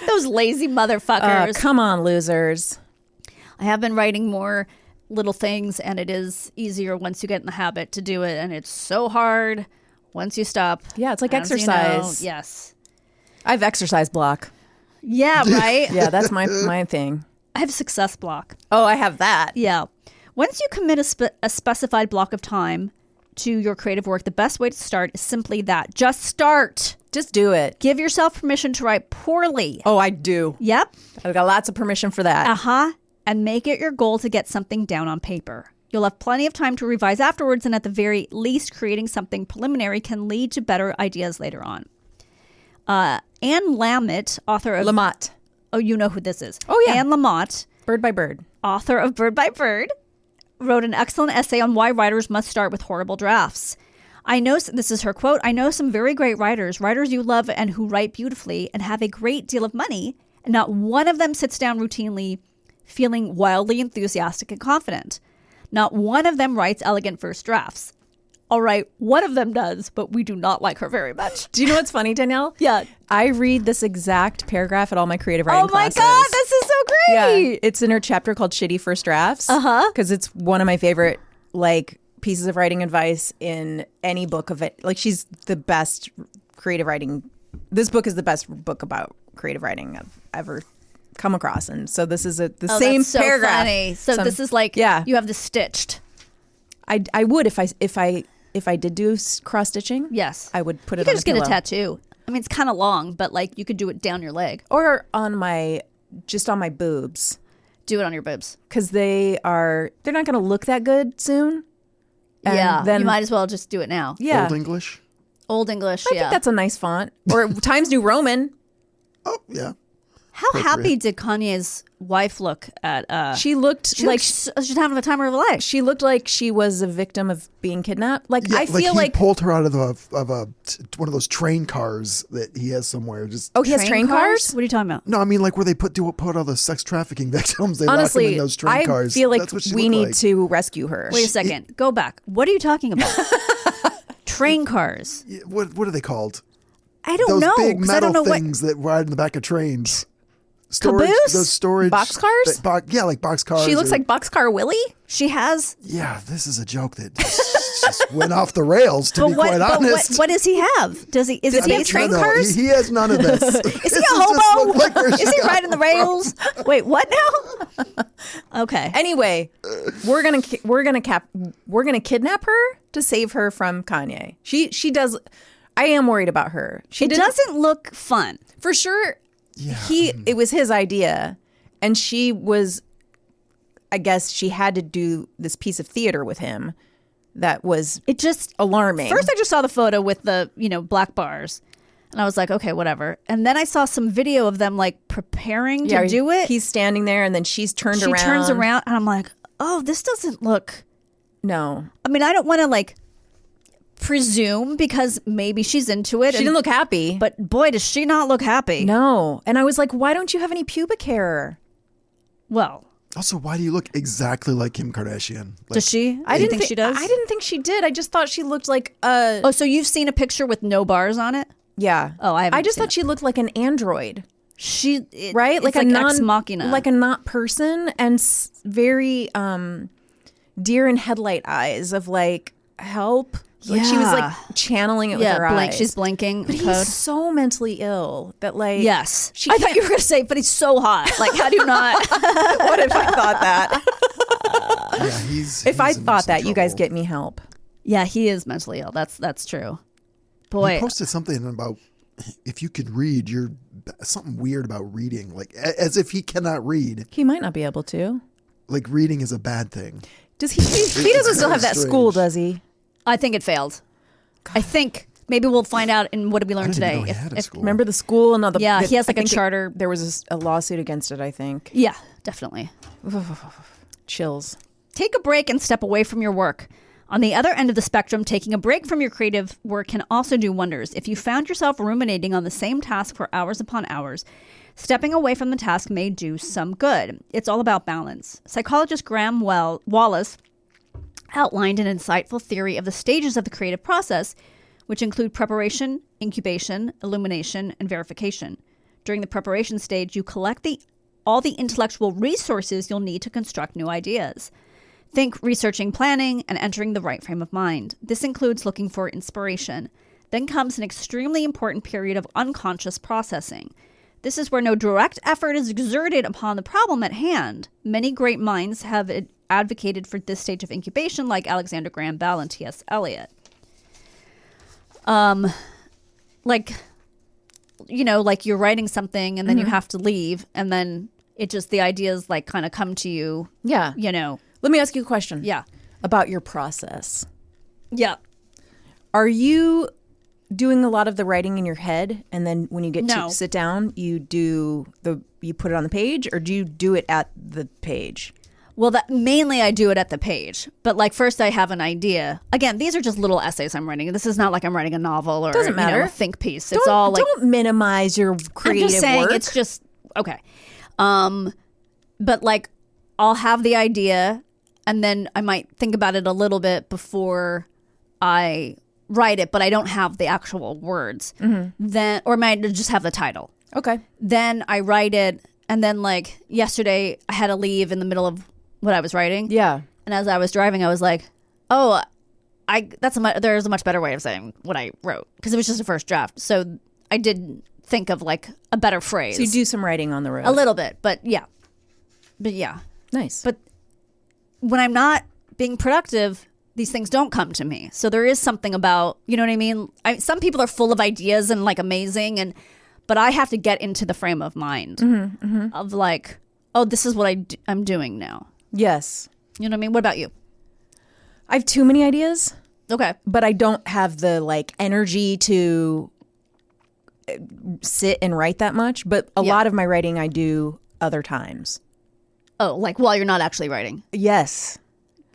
[SPEAKER 1] Those lazy motherfuckers.
[SPEAKER 2] Come on, losers.
[SPEAKER 1] I have been writing more little things, and it is easier once you get in the habit to do it, and it's so hard once you stop.
[SPEAKER 2] Yeah, it's like
[SPEAKER 1] As you know.
[SPEAKER 2] exercise.
[SPEAKER 1] Yes.
[SPEAKER 2] I have exercise block.
[SPEAKER 1] Yeah, right?
[SPEAKER 2] Yeah, that's my thing.
[SPEAKER 1] I have success block.
[SPEAKER 2] Oh, I have that.
[SPEAKER 1] Yeah. Once you commit a specified block of time to your creative work, the best way to start is simply that. Just start.
[SPEAKER 2] Just do it.
[SPEAKER 1] Give yourself permission to write poorly.
[SPEAKER 2] Oh, I do.
[SPEAKER 1] Yep.
[SPEAKER 2] I've got lots of permission for that.
[SPEAKER 1] Uh-huh. And make it your goal to get something down on paper. You'll have plenty of time to revise afterwards, and at the very least, creating something preliminary can lead to better ideas later on. Anne Lamott, author of...
[SPEAKER 2] Lamott.
[SPEAKER 1] Oh, you know who this is.
[SPEAKER 2] Oh, yeah.
[SPEAKER 1] Anne Lamott,
[SPEAKER 2] Bird by Bird.
[SPEAKER 1] author of Bird by Bird, wrote an excellent essay on why writers must start with horrible drafts. This is her quote, "I know some very great writers you love and who write beautifully and have a great deal of money, and not one of them sits down routinely feeling wildly enthusiastic and confident. Not one of them writes elegant first drafts. All right, one of them does, but we do not like her very much."
[SPEAKER 2] Do you know what's funny, Danielle?
[SPEAKER 1] Yeah.
[SPEAKER 2] I read this exact paragraph at all my creative writing
[SPEAKER 1] Oh my
[SPEAKER 2] classes.
[SPEAKER 1] God, this is so great.
[SPEAKER 2] Yeah, it's in her chapter called Shitty First Drafts. Because it's one of my favorite, like, pieces of writing advice in any book of it. Like, she's the best creative writing. This book is the best book about creative writing I've ever come across. And so this is the same
[SPEAKER 1] that's so
[SPEAKER 2] paragraph.
[SPEAKER 1] funny. So this is like,
[SPEAKER 2] yeah.
[SPEAKER 1] you have this stitched.
[SPEAKER 2] I would if I did do cross stitching.
[SPEAKER 1] Yes.
[SPEAKER 2] I would put
[SPEAKER 1] You
[SPEAKER 2] it
[SPEAKER 1] could
[SPEAKER 2] on
[SPEAKER 1] just
[SPEAKER 2] a
[SPEAKER 1] get a
[SPEAKER 2] pillow.
[SPEAKER 1] tattoo. I mean, it's kind of long, but like you could do it down your leg.
[SPEAKER 2] Or on my boobs.
[SPEAKER 1] Do it on your boobs.
[SPEAKER 2] Because they're not going to look that good soon. And
[SPEAKER 1] yeah.
[SPEAKER 2] then,
[SPEAKER 1] you might as well just do it now.
[SPEAKER 2] yeah.
[SPEAKER 4] Old English.
[SPEAKER 1] Old English.
[SPEAKER 2] I
[SPEAKER 1] yeah.
[SPEAKER 2] think that's a nice font. Or Times New Roman.
[SPEAKER 4] Oh yeah.
[SPEAKER 1] How happy did Kanye's wife look at?
[SPEAKER 2] She looked like
[SPEAKER 1] she's having the time of her life.
[SPEAKER 2] she looked like she was a victim of being kidnapped. Like
[SPEAKER 4] Yeah,
[SPEAKER 2] I feel
[SPEAKER 4] he
[SPEAKER 2] like
[SPEAKER 4] pulled her out of one of those train cars that he has somewhere. Just
[SPEAKER 2] he has train cars.
[SPEAKER 1] What are you talking about?
[SPEAKER 4] no, I mean like where they put all the sex trafficking victims. They lock them
[SPEAKER 2] Honestly,
[SPEAKER 4] in those train
[SPEAKER 2] I
[SPEAKER 4] cars.
[SPEAKER 2] feel like
[SPEAKER 4] That's what she
[SPEAKER 2] we
[SPEAKER 4] looked
[SPEAKER 2] need
[SPEAKER 4] like.
[SPEAKER 2] to rescue her.
[SPEAKER 1] Wait a second. Go back. What are you talking about? Train cars.
[SPEAKER 4] Yeah, what are they called?
[SPEAKER 1] I don't
[SPEAKER 4] Those
[SPEAKER 1] know.
[SPEAKER 4] big
[SPEAKER 1] 'Cause I don't
[SPEAKER 4] metal
[SPEAKER 1] know
[SPEAKER 4] things that ride in the back of trains. Storage,
[SPEAKER 1] Caboose?
[SPEAKER 4] those storage
[SPEAKER 2] Boxcars?
[SPEAKER 4] yeah, like boxcars.
[SPEAKER 2] She looks like Boxcar Willie.
[SPEAKER 1] she has.
[SPEAKER 4] Yeah, this is a joke that just went off the rails. To be quite
[SPEAKER 1] But
[SPEAKER 4] honest,
[SPEAKER 1] what does he have? Does he? Is
[SPEAKER 2] Does
[SPEAKER 1] it
[SPEAKER 2] he have
[SPEAKER 1] based-
[SPEAKER 2] train
[SPEAKER 4] No,
[SPEAKER 2] cars?
[SPEAKER 4] He has none of this.
[SPEAKER 1] Is he
[SPEAKER 4] This
[SPEAKER 1] a
[SPEAKER 4] just
[SPEAKER 1] hobo?
[SPEAKER 4] looked like where she
[SPEAKER 1] Is he
[SPEAKER 4] got
[SPEAKER 1] riding the
[SPEAKER 4] it from.
[SPEAKER 1] rails? Wait, what now? Okay.
[SPEAKER 2] Anyway, we're gonna kidnap her to save her from Kanye. She does. I am worried about her. She
[SPEAKER 1] It doesn't look fun.
[SPEAKER 2] for sure.
[SPEAKER 4] Yeah.
[SPEAKER 2] It was his idea, and she was. I guess she had to do this piece of theater with him that was
[SPEAKER 1] It just
[SPEAKER 2] alarming.
[SPEAKER 1] First, I just saw the photo with the black bars, and I was like, okay, whatever. And then I saw some video of them like preparing to do it.
[SPEAKER 2] He's standing there, and then she's turned
[SPEAKER 1] She
[SPEAKER 2] around.
[SPEAKER 1] turns around, and I'm like, oh, this doesn't look.
[SPEAKER 2] No,
[SPEAKER 1] I mean, I don't want to like presume because maybe she's into it.
[SPEAKER 2] She didn't look happy.
[SPEAKER 1] But boy, does she not look happy.
[SPEAKER 2] No. And I was like, why don't you have any pubic hair?
[SPEAKER 1] Well,
[SPEAKER 4] Also, why do you look exactly like Kim Kardashian? Like,
[SPEAKER 1] does she?
[SPEAKER 2] I
[SPEAKER 1] Do you
[SPEAKER 2] didn't
[SPEAKER 1] think she does?
[SPEAKER 2] I didn't think she did. I just thought she looked like
[SPEAKER 1] Oh, so you've seen a picture with no bars on it?
[SPEAKER 2] yeah.
[SPEAKER 1] Oh, I haven't
[SPEAKER 2] I just
[SPEAKER 1] seen
[SPEAKER 2] thought she looked like an android.
[SPEAKER 1] Right?
[SPEAKER 2] Like
[SPEAKER 1] It's
[SPEAKER 2] a non
[SPEAKER 1] ex machina.
[SPEAKER 2] like a not person, and very deer in headlight eyes of like help. Like she was like
[SPEAKER 1] Yeah.
[SPEAKER 2] channeling it with her eyes.
[SPEAKER 1] She's blinking.
[SPEAKER 2] But
[SPEAKER 1] code.
[SPEAKER 2] he's so mentally ill that like
[SPEAKER 1] Yes.
[SPEAKER 2] she
[SPEAKER 1] I thought
[SPEAKER 2] can't-
[SPEAKER 1] you were going to say, but he's so hot. Like, how do you not?
[SPEAKER 2] What if I thought that?
[SPEAKER 4] Yeah, he's.
[SPEAKER 2] If I
[SPEAKER 4] he's in
[SPEAKER 2] thought
[SPEAKER 4] some
[SPEAKER 2] that, you guys
[SPEAKER 4] trouble.
[SPEAKER 2] get me help.
[SPEAKER 1] Yeah, he is mentally ill. That's true.
[SPEAKER 4] He
[SPEAKER 1] Boy.
[SPEAKER 4] posted something about if you could read, you're something weird about reading, like as if he cannot read.
[SPEAKER 2] He might not be able to.
[SPEAKER 4] Like reading is a bad thing.
[SPEAKER 2] Does he? He doesn't still have that
[SPEAKER 4] Strange.
[SPEAKER 2] school, does he?
[SPEAKER 1] I think it failed. I think maybe we'll find out in what did we
[SPEAKER 4] I
[SPEAKER 1] learn
[SPEAKER 4] didn't even
[SPEAKER 1] today.
[SPEAKER 4] know he had a school.
[SPEAKER 2] Remember the school and all the
[SPEAKER 1] Yeah, he has
[SPEAKER 2] I
[SPEAKER 1] like a
[SPEAKER 2] think
[SPEAKER 1] charter.
[SPEAKER 2] There was a lawsuit against it. I think.
[SPEAKER 1] Yeah, definitely.
[SPEAKER 2] Chills.
[SPEAKER 1] Take a break and step away from your work. On the other end of the spectrum, taking a break from your creative work can also do wonders. If you found yourself ruminating on the same task for hours upon hours, stepping away from the task may do some good. It's all about balance. Psychologist Graham Wallace outlined an insightful theory of the stages of the creative process, which include preparation, incubation, illumination, and verification. During the preparation stage, you collect all the intellectual resources you'll need to construct new ideas. Think researching, planning, and entering the right frame of mind. This includes looking for inspiration. Then comes an extremely important period of unconscious processing. This is where no direct effort is exerted upon the problem at hand. Many great minds have advocated for this stage of incubation, like Alexander Graham Bell and T.S. Eliot. Like you're writing something and then you have to leave, and then it just, the ideas like kind of come to you.
[SPEAKER 2] Yeah. Let me ask you a question.
[SPEAKER 1] Yeah.
[SPEAKER 2] About your process.
[SPEAKER 1] Yeah.
[SPEAKER 2] Are you doing a lot of the writing in your head, and then when you get
[SPEAKER 1] No.
[SPEAKER 2] to sit down, you put it on the page, or do you do it at the page?
[SPEAKER 1] Well, that mainly I do it at the page, but like first I have an idea. Again, these are just little essays I'm writing. This is not like I'm writing a novel or
[SPEAKER 2] Doesn't matter.
[SPEAKER 1] a think piece. It's all like,
[SPEAKER 2] don't minimize your creative
[SPEAKER 1] I'm just saying
[SPEAKER 2] work.
[SPEAKER 1] it's just okay. But like I'll have the idea, and then I might think about it a little bit before I write it, but I don't have the actual words. Then, or might just have the title.
[SPEAKER 2] Okay.
[SPEAKER 1] Then I write it, and then like yesterday I had to leave in the middle of what I was writing.
[SPEAKER 2] Yeah.
[SPEAKER 1] And as I was driving, I was like, "Oh, there's a much better way of saying what I wrote," because it was just a first draft. So I did think of like a better phrase.
[SPEAKER 2] So you do some writing on the road.
[SPEAKER 1] a little bit, but yeah.
[SPEAKER 2] Nice.
[SPEAKER 1] But when I'm not being productive, these things don't come to me. So there is something about, you know what I mean? Some people are full of ideas and like amazing, but I have to get into the frame of mind of like, oh, this is what I'm doing now.
[SPEAKER 2] Yes.
[SPEAKER 1] You know what I mean? What about you?
[SPEAKER 2] I have too many ideas,
[SPEAKER 1] Okay.
[SPEAKER 2] but I don't have the like energy to sit and write that much. But a lot of my writing I do other times.
[SPEAKER 1] Oh, like while you're not actually writing.
[SPEAKER 2] Yes.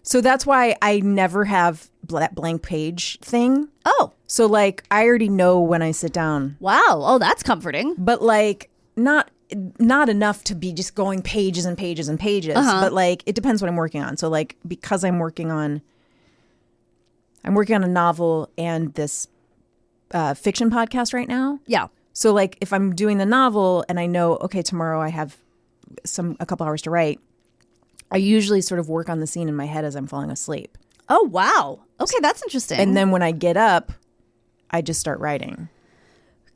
[SPEAKER 2] So that's why I never have that blank page thing.
[SPEAKER 1] Oh,
[SPEAKER 2] So like I already know when I sit down,
[SPEAKER 1] wow. Oh, that's comforting.
[SPEAKER 2] but like not enough to be just going pages and pages and pages. But like it depends what I'm working on. So like because I'm working on a novel and this fiction podcast right now.
[SPEAKER 1] Yeah.
[SPEAKER 2] So like if I'm doing the novel and I know, okay, tomorrow I have a couple hours to write, I usually sort of work on the scene in my head as I'm falling asleep.
[SPEAKER 1] Oh, wow. Okay, that's interesting.
[SPEAKER 2] And then when I get up, I just start writing.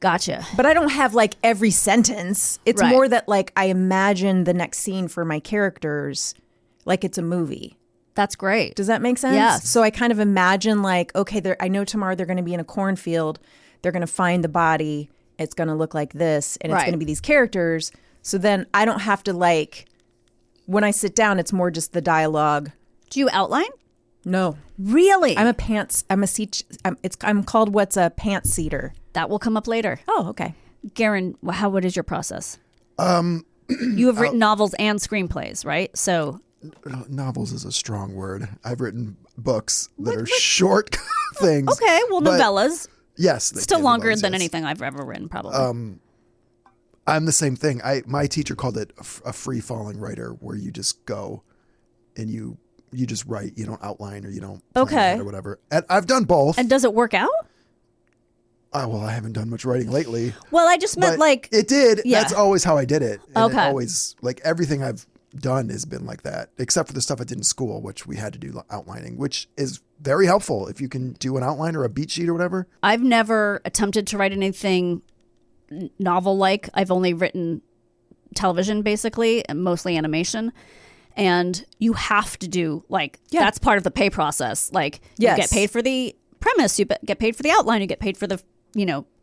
[SPEAKER 1] Gotcha.
[SPEAKER 2] But I don't have like every sentence. It's
[SPEAKER 1] Right.
[SPEAKER 2] more that like I imagine the next scene for my characters like it's a movie.
[SPEAKER 1] That's great.
[SPEAKER 2] Does that make sense?
[SPEAKER 1] Yes.
[SPEAKER 2] So I kind of imagine like, okay, I know tomorrow they're going to be in a cornfield. They're going to find the body. It's going to look like this. And it's
[SPEAKER 1] Right.
[SPEAKER 2] going to be these characters. So then I don't have to like, when I sit down, it's more just the dialogue.
[SPEAKER 1] Do you outline?
[SPEAKER 2] No.
[SPEAKER 1] Really?
[SPEAKER 2] I'm called what's a pants seater.
[SPEAKER 1] That will come up later.
[SPEAKER 2] Oh, okay.
[SPEAKER 1] Garen, what is your process? You have written novels and screenplays, right? So
[SPEAKER 4] novels is a strong word. I've written books that are short things.
[SPEAKER 1] Okay, well,
[SPEAKER 4] but
[SPEAKER 1] novellas.
[SPEAKER 4] Yes.
[SPEAKER 1] Still longer
[SPEAKER 4] novellas,
[SPEAKER 1] than
[SPEAKER 4] yes.
[SPEAKER 1] anything I've ever written, probably.
[SPEAKER 4] I'm the same thing. My teacher called it a free-falling writer, where you just go and you just write. You don't outline or you don't plan it or whatever. And I've done both.
[SPEAKER 1] And does it work out?
[SPEAKER 4] Well, I haven't done much writing lately.
[SPEAKER 1] Well, I just meant
[SPEAKER 4] but it did.
[SPEAKER 1] Yeah.
[SPEAKER 4] That's always how I did it. And
[SPEAKER 1] Okay.
[SPEAKER 4] It always, like, everything I've done has been like that, except for the stuff I did in school, which we had to do outlining, which is very helpful if you can do an outline or a beat sheet or whatever.
[SPEAKER 1] I've never attempted to write anything novel-like. I've only written television, basically, and mostly animation. And you have to do, that's part of the pay process. Like,
[SPEAKER 2] Yes.
[SPEAKER 1] you get paid for the premise, you get paid for the outline, you get paid for the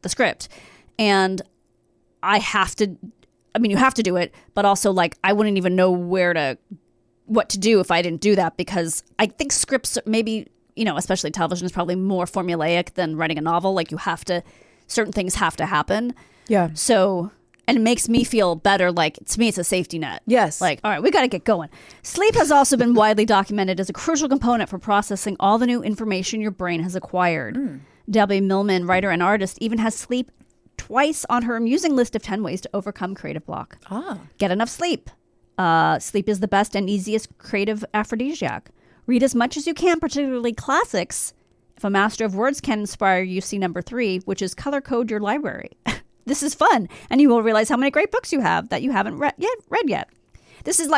[SPEAKER 1] script. And you have to do it, but also, I wouldn't even know what to do if I didn't do that, because I think scripts maybe, especially television, is probably more formulaic than writing a novel. Like, certain things have to happen.
[SPEAKER 2] Yeah.
[SPEAKER 1] So, and it makes me feel better. To me, it's a safety net.
[SPEAKER 2] Yes.
[SPEAKER 1] All right, we got to get going. Sleep has also been widely documented as a crucial component for processing all the new information your brain has acquired. Debbie Millman, writer and artist, even has sleep twice on her amusing list of 10 ways to overcome creative block. Get enough sleep. Sleep is the best and easiest creative aphrodisiac. Read as much as you can, particularly classics. If a master of words can inspire you, see number 3, which is color code your library. This is fun, and you will realize how many great books you have that you haven't read yet. This is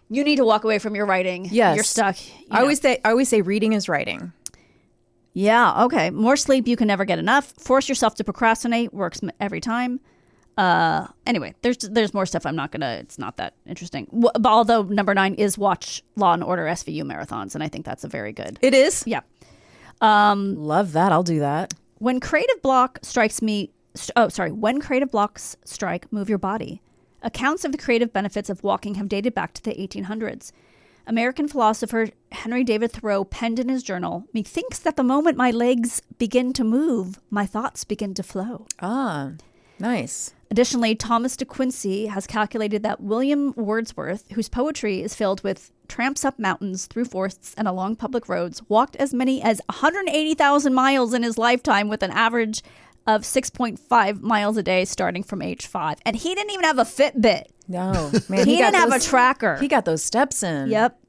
[SPEAKER 1] you need to walk away from your writing.
[SPEAKER 2] Yes.
[SPEAKER 1] You're stuck.
[SPEAKER 2] I always say reading is writing.
[SPEAKER 1] Yeah, okay. More sleep, you can never get enough. Force yourself to procrastinate, works every time. Anyway, there's more stuff it's not that interesting. Although number 9 is watch Law and Order SVU marathons, and I think that's a very good.
[SPEAKER 2] It is?
[SPEAKER 1] Yeah.
[SPEAKER 2] Love that. I'll do that.
[SPEAKER 1] When creative blocks strike, move your body. Accounts of the creative benefits of walking have dated back to the 1800s. American philosopher Henry David Thoreau penned in his journal, "Methinks that the moment my legs begin to move, my thoughts begin to flow."
[SPEAKER 2] Nice.
[SPEAKER 1] Additionally, Thomas de Quincey has calculated that William Wordsworth, whose poetry is filled with tramps up mountains, through forests, and along public roads, walked as many as 180,000 miles in his lifetime, with an average of 6.5 miles a day starting from age 5. And he didn't even have a Fitbit.
[SPEAKER 2] No, man.
[SPEAKER 1] He didn't have a tracker.
[SPEAKER 2] He got those steps in.
[SPEAKER 1] Yep.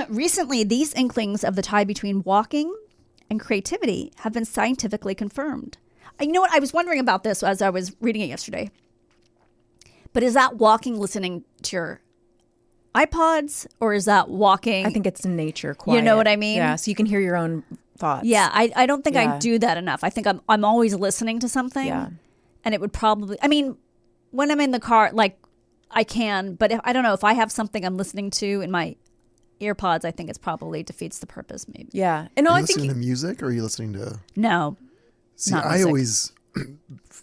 [SPEAKER 1] Recently, these inklings of the tie between walking and creativity have been scientifically confirmed. You know what? I was wondering about this as I was reading it yesterday. But is that walking listening to your iPods, or is that walking?
[SPEAKER 2] I think it's nature, quiet.
[SPEAKER 1] You know what I mean?
[SPEAKER 2] Yeah, so you can hear your own thoughts.
[SPEAKER 1] Yeah, I don't think
[SPEAKER 2] Yeah.
[SPEAKER 1] I do that enough. I think I'm always listening to something.
[SPEAKER 2] Yeah.
[SPEAKER 1] And it would probably, when I'm in the car, I can, but I don't know, if I have something I'm listening to in my earpods, I think it's probably defeats the purpose, maybe.
[SPEAKER 2] Yeah. And no,
[SPEAKER 4] Are
[SPEAKER 2] I
[SPEAKER 4] you listening
[SPEAKER 2] think
[SPEAKER 4] to music, or are you listening to...
[SPEAKER 1] No.
[SPEAKER 4] See,
[SPEAKER 1] not
[SPEAKER 4] I
[SPEAKER 1] music.
[SPEAKER 4] always...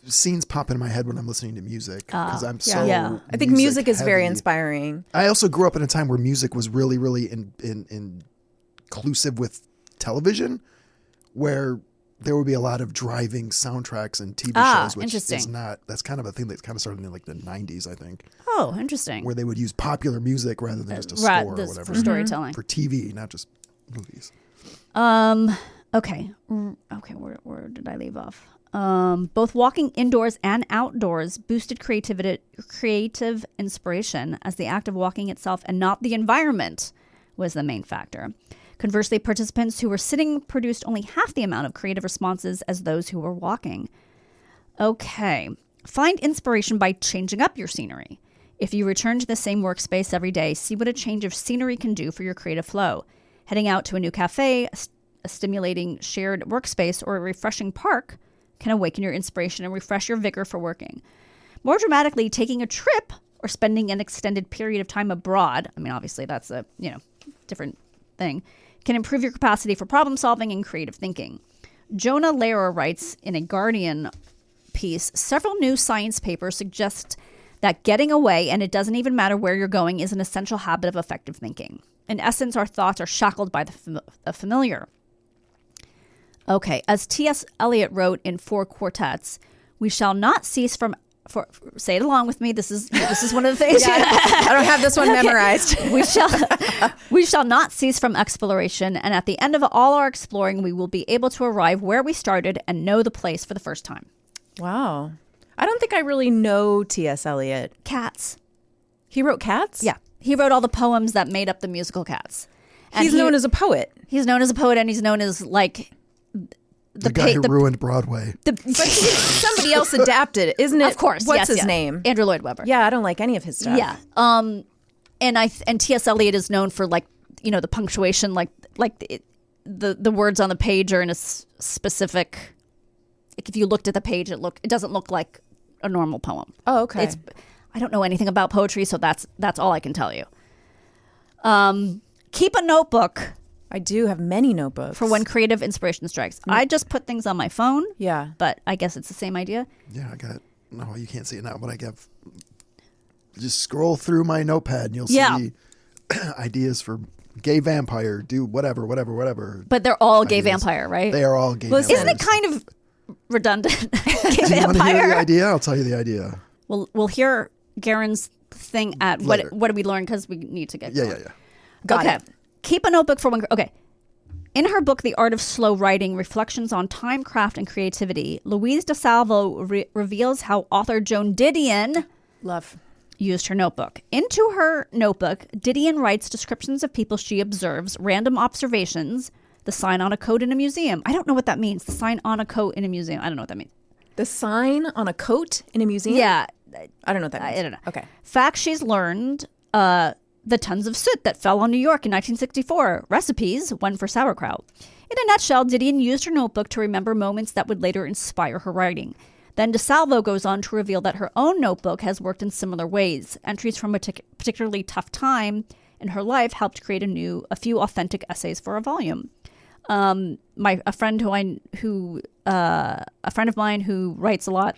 [SPEAKER 4] scenes pop into my head when I'm listening to music, because I'm so
[SPEAKER 1] Yeah.
[SPEAKER 2] I think music is very
[SPEAKER 4] heavy.
[SPEAKER 2] inspiring.
[SPEAKER 4] I also grew up in a time where music was really, really inclusive with television, where there would be a lot of driving soundtracks and TV shows, which
[SPEAKER 1] interesting.
[SPEAKER 4] is not, that's kind of a thing that kind of started in the 90s, I think,
[SPEAKER 1] Oh, interesting.
[SPEAKER 4] where they would use popular music rather than just a score or whatever.
[SPEAKER 1] For storytelling.
[SPEAKER 4] For TV, not just movies.
[SPEAKER 1] Okay. Okay, where did I leave off? Both walking indoors and outdoors boosted creative inspiration, as the act of walking itself and not the environment was the main factor. Conversely, participants who were sitting produced only half the amount of creative responses as those who were walking. Okay. Find inspiration by changing up your scenery. If you return to the same workspace every day, see what a change of scenery can do for your creative flow. Heading out to a new cafe, a stimulating shared workspace, or a refreshing park can awaken your inspiration and refresh your vigor for working. More dramatically, taking a trip or spending an extended period of time abroad, obviously that's a, different thing, can improve your capacity for problem solving and creative thinking. Jonah Lehrer writes in a Guardian piece, several new science papers suggest that getting away, and it doesn't even matter where you're going, is an essential habit of effective thinking. In essence, our thoughts are shackled by the familiar. Okay, as T.S. Eliot wrote in 4 Quartets, we shall not cease from say it along with me. This is one of the things.
[SPEAKER 2] I don't have this one memorized.
[SPEAKER 1] We shall not cease from exploration, and at the end of all our exploring, we will be able to arrive where we started and know the place for the first time.
[SPEAKER 2] Wow. I don't think I really know T.S. Eliot.
[SPEAKER 1] Cats.
[SPEAKER 2] He wrote Cats?
[SPEAKER 1] Yeah. He wrote all the poems that made up the musical Cats. And
[SPEAKER 2] He's known as a poet.
[SPEAKER 1] He's known as a poet, and he's known as like
[SPEAKER 4] the guy who ruined Broadway.
[SPEAKER 2] But somebody else adapted it, isn't it?
[SPEAKER 1] Of course.
[SPEAKER 2] What's his name?
[SPEAKER 1] Andrew Lloyd Webber.
[SPEAKER 2] Yeah, I don't like any of his stuff.
[SPEAKER 1] Yeah. And T.S. Eliot is known for like, you know, the punctuation, like the words on the page are in a specific. Like if you looked at the page, it doesn't look like a normal poem.
[SPEAKER 2] Oh, okay.
[SPEAKER 1] I don't know anything about poetry, so that's all I can tell you. Keep a notebook.
[SPEAKER 2] I do have many notebooks.
[SPEAKER 1] For when creative inspiration strikes. I just put things on my phone.
[SPEAKER 2] Yeah.
[SPEAKER 1] But I guess it's the same idea.
[SPEAKER 4] Yeah, I got. No, you can't see it now, but I got. Just scroll through my notepad and you'll see ideas for gay vampire. Do whatever.
[SPEAKER 1] But they're all gay vampire, right?
[SPEAKER 4] They are all gay. Vampires.
[SPEAKER 1] Isn't it kind of redundant? Gay
[SPEAKER 4] Do you want to hear
[SPEAKER 1] vampire.
[SPEAKER 4] the idea? I'll tell you the idea.
[SPEAKER 1] We'll hear Garen's thing at
[SPEAKER 4] Later.
[SPEAKER 1] what do we learn because we need to get going.
[SPEAKER 4] Yeah.
[SPEAKER 2] Got it.
[SPEAKER 1] Keep a notebook for when. Okay. In her book, The Art of Slow Writing, Reflections on Time, Craft, and Creativity, Louise DeSalvo reveals how author Joan Didion used her notebook. Into her notebook, Didion writes descriptions of people she observes, random observations, the sign on a coat in a museum. I don't know what that means. The sign on a coat in a museum. I don't know what that means.
[SPEAKER 2] The sign on a coat in a museum?
[SPEAKER 1] Yeah.
[SPEAKER 2] I don't know what that means.
[SPEAKER 1] I don't know.
[SPEAKER 2] Okay.
[SPEAKER 1] Facts she's learned, the tons of soot that fell on New York in 1964. Recipes, one for sauerkraut. In a nutshell, Didion used her notebook to remember moments that would later inspire her writing. Then DeSalvo goes on to reveal that her own notebook has worked in similar ways. Entries from a particularly tough time in her life helped create a few authentic essays for a volume. A friend of mine who writes a lot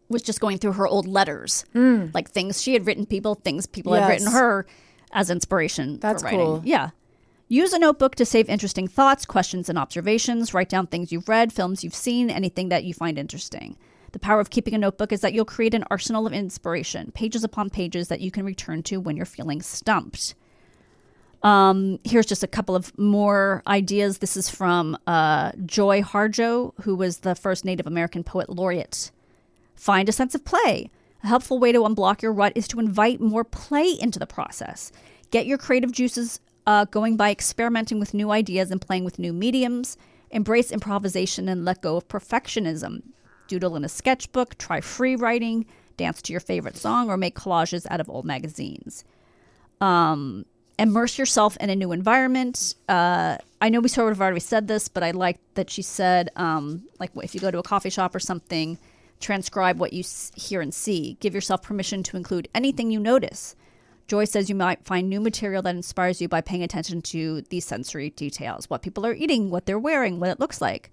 [SPEAKER 1] was just going through her old letters, like things she had written people, things people had written her as inspiration
[SPEAKER 2] That's
[SPEAKER 1] for writing.
[SPEAKER 2] cool.
[SPEAKER 1] Yeah. Use a notebook to save interesting thoughts, questions, and observations. Write down things you've read, films you've seen, anything that you find interesting. The power of keeping a notebook is that you'll create an arsenal of inspiration, pages upon pages that you can return to when you're feeling stumped. Here's just a couple of more ideas. This is from Joy Harjo, who was the first Native American poet laureate. Find a sense of play. A helpful way to unblock your rut is to invite more play into the process. Get your creative juices going by experimenting with new ideas and playing with new mediums. Embrace improvisation and let go of perfectionism. Doodle in a sketchbook, try free writing, dance to your favorite song, or make collages out of old magazines. Immerse yourself in a new environment. I know we sort of already said this, but I like that she said, like if you go to a coffee shop or something, transcribe what you hear and see. Give yourself permission to include anything you notice. Joy says you might find new material that inspires you by paying attention to these sensory details. What people are eating, what they're wearing, what it looks like.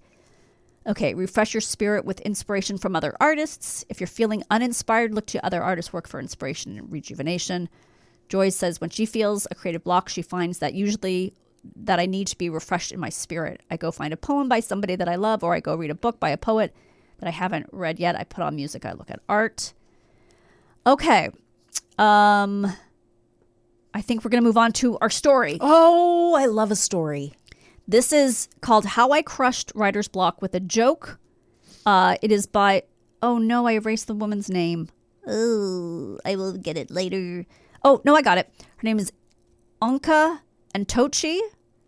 [SPEAKER 1] Okay, refresh your spirit with inspiration from other artists. If you're feeling uninspired, look to other artists' work for inspiration and rejuvenation. Joy says when she feels a creative block, she finds that usually that I need to be refreshed in my spirit. I go find a poem by somebody that I love, or I go read a book by a poet that I haven't read yet. I put on music. I look at art. Okay. I think we're going to move on to our story.
[SPEAKER 2] Oh, I love a story.
[SPEAKER 1] This is called How I Crushed Writer's Block with a Joke. It is by... Oh, no, I erased the woman's name. Oh, I will get it later. Oh, no, I got it. Her name is Anka Antochi.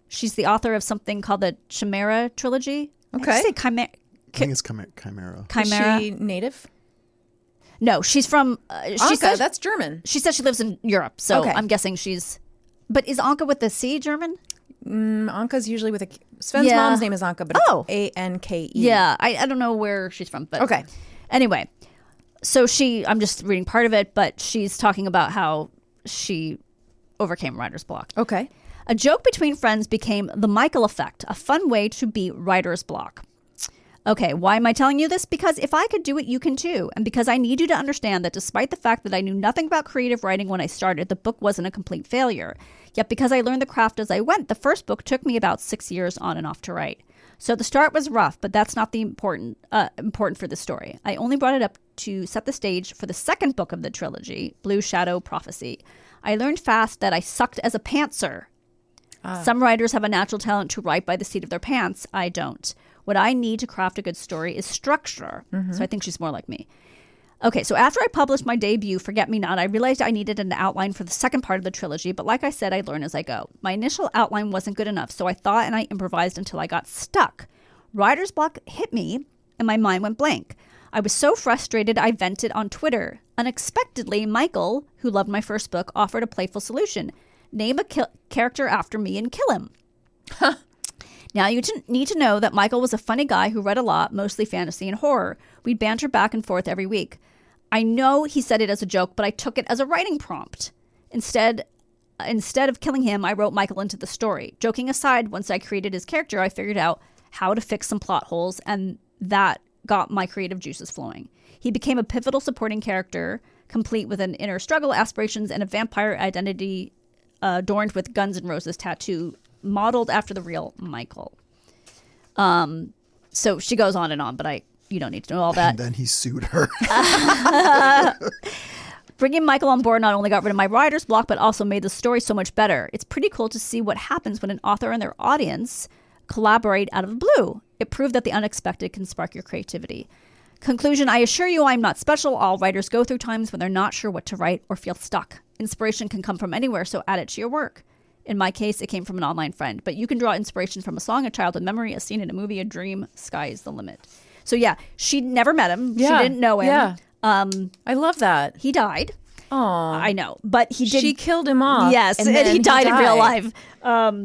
[SPEAKER 1] She's the author of something called the Chimera Trilogy.
[SPEAKER 2] Okay.
[SPEAKER 1] I say Chimera.
[SPEAKER 4] I think it's Chimera.
[SPEAKER 1] Chimera.
[SPEAKER 2] Is she native?
[SPEAKER 1] No, she's from...
[SPEAKER 2] Anka, that's German.
[SPEAKER 1] She says she lives in Europe, so
[SPEAKER 2] Okay.
[SPEAKER 1] I'm guessing she's... But is Anka with the C German?
[SPEAKER 2] Anka's usually with a... Sven's
[SPEAKER 1] Yeah.
[SPEAKER 2] mom's name is Anka, but
[SPEAKER 1] Oh.
[SPEAKER 2] it's Anke.
[SPEAKER 1] Yeah, I don't know where she's from, but...
[SPEAKER 2] Okay.
[SPEAKER 1] Anyway, so I'm just reading part of it, but she's talking about how she overcame writer's block.
[SPEAKER 2] Okay.
[SPEAKER 1] A joke between friends became the Michael effect, a fun way to beat writer's block. Okay, why am I telling you this? Because if I could do it, you can too. And because I need you to understand that despite the fact that I knew nothing about creative writing when I started, the book wasn't a complete failure. Yet because I learned the craft as I went, the first book took me about 6 years on and off to write. So the start was rough, but that's not the important for the story. I only brought it up to set the stage for the second book of the trilogy, Blue Shadow Prophecy. I learned fast that I sucked as a pantser. Some writers have a natural talent to write by the seat of their pants. I don't. What I need to craft a good story is structure. So I think she's more like me. Okay, so after I published my debut, Forget Me Not, I realized I needed an outline for the second part of the trilogy, but like I said, I learn as I go. My initial outline wasn't good enough, so I thought and I improvised until I got stuck. Writer's block hit me, and my mind went blank. I was so frustrated, I vented on Twitter. Unexpectedly, Michael, who loved my first book, offered a playful solution. Name a character after me and kill him. Now, you need to know that Michael was a funny guy who read a lot, mostly fantasy and horror. We'd banter back and forth every week. I know he said it as a joke, but I took it as a writing prompt. Instead of killing him, I wrote Michael into the story. Joking aside, once I created his character, I figured out how to fix some plot holes, and that got my creative juices flowing. He became a pivotal supporting character, complete with an inner struggle, aspirations, and a vampire identity adorned with Guns N' Roses tattoo, modeled after the real Michael. So she goes on, but you don't need to know all that.
[SPEAKER 4] And then he sued her.
[SPEAKER 1] Bringing Michael on board not only got rid of my writer's block, but also made the story so much better. It's pretty cool to see what happens when an author and their audience collaborate out of the blue. It proved that the unexpected can spark your creativity. Conclusion, I assure you I'm not special. All writers go through times when they're not sure what to write or feel stuck. Inspiration can come from anywhere, so add it to your work. In my case, it came from an online friend, but you can draw inspiration from a song, a childhood memory, a scene in a movie, a dream. Sky is the limit. So yeah, she never met him.
[SPEAKER 2] Yeah.
[SPEAKER 1] She didn't know him.
[SPEAKER 2] Yeah. I love that.
[SPEAKER 1] He died.
[SPEAKER 2] Oh,
[SPEAKER 1] I know, but he did.
[SPEAKER 2] She killed him off.
[SPEAKER 1] Yes, and
[SPEAKER 2] then
[SPEAKER 1] he died in real life.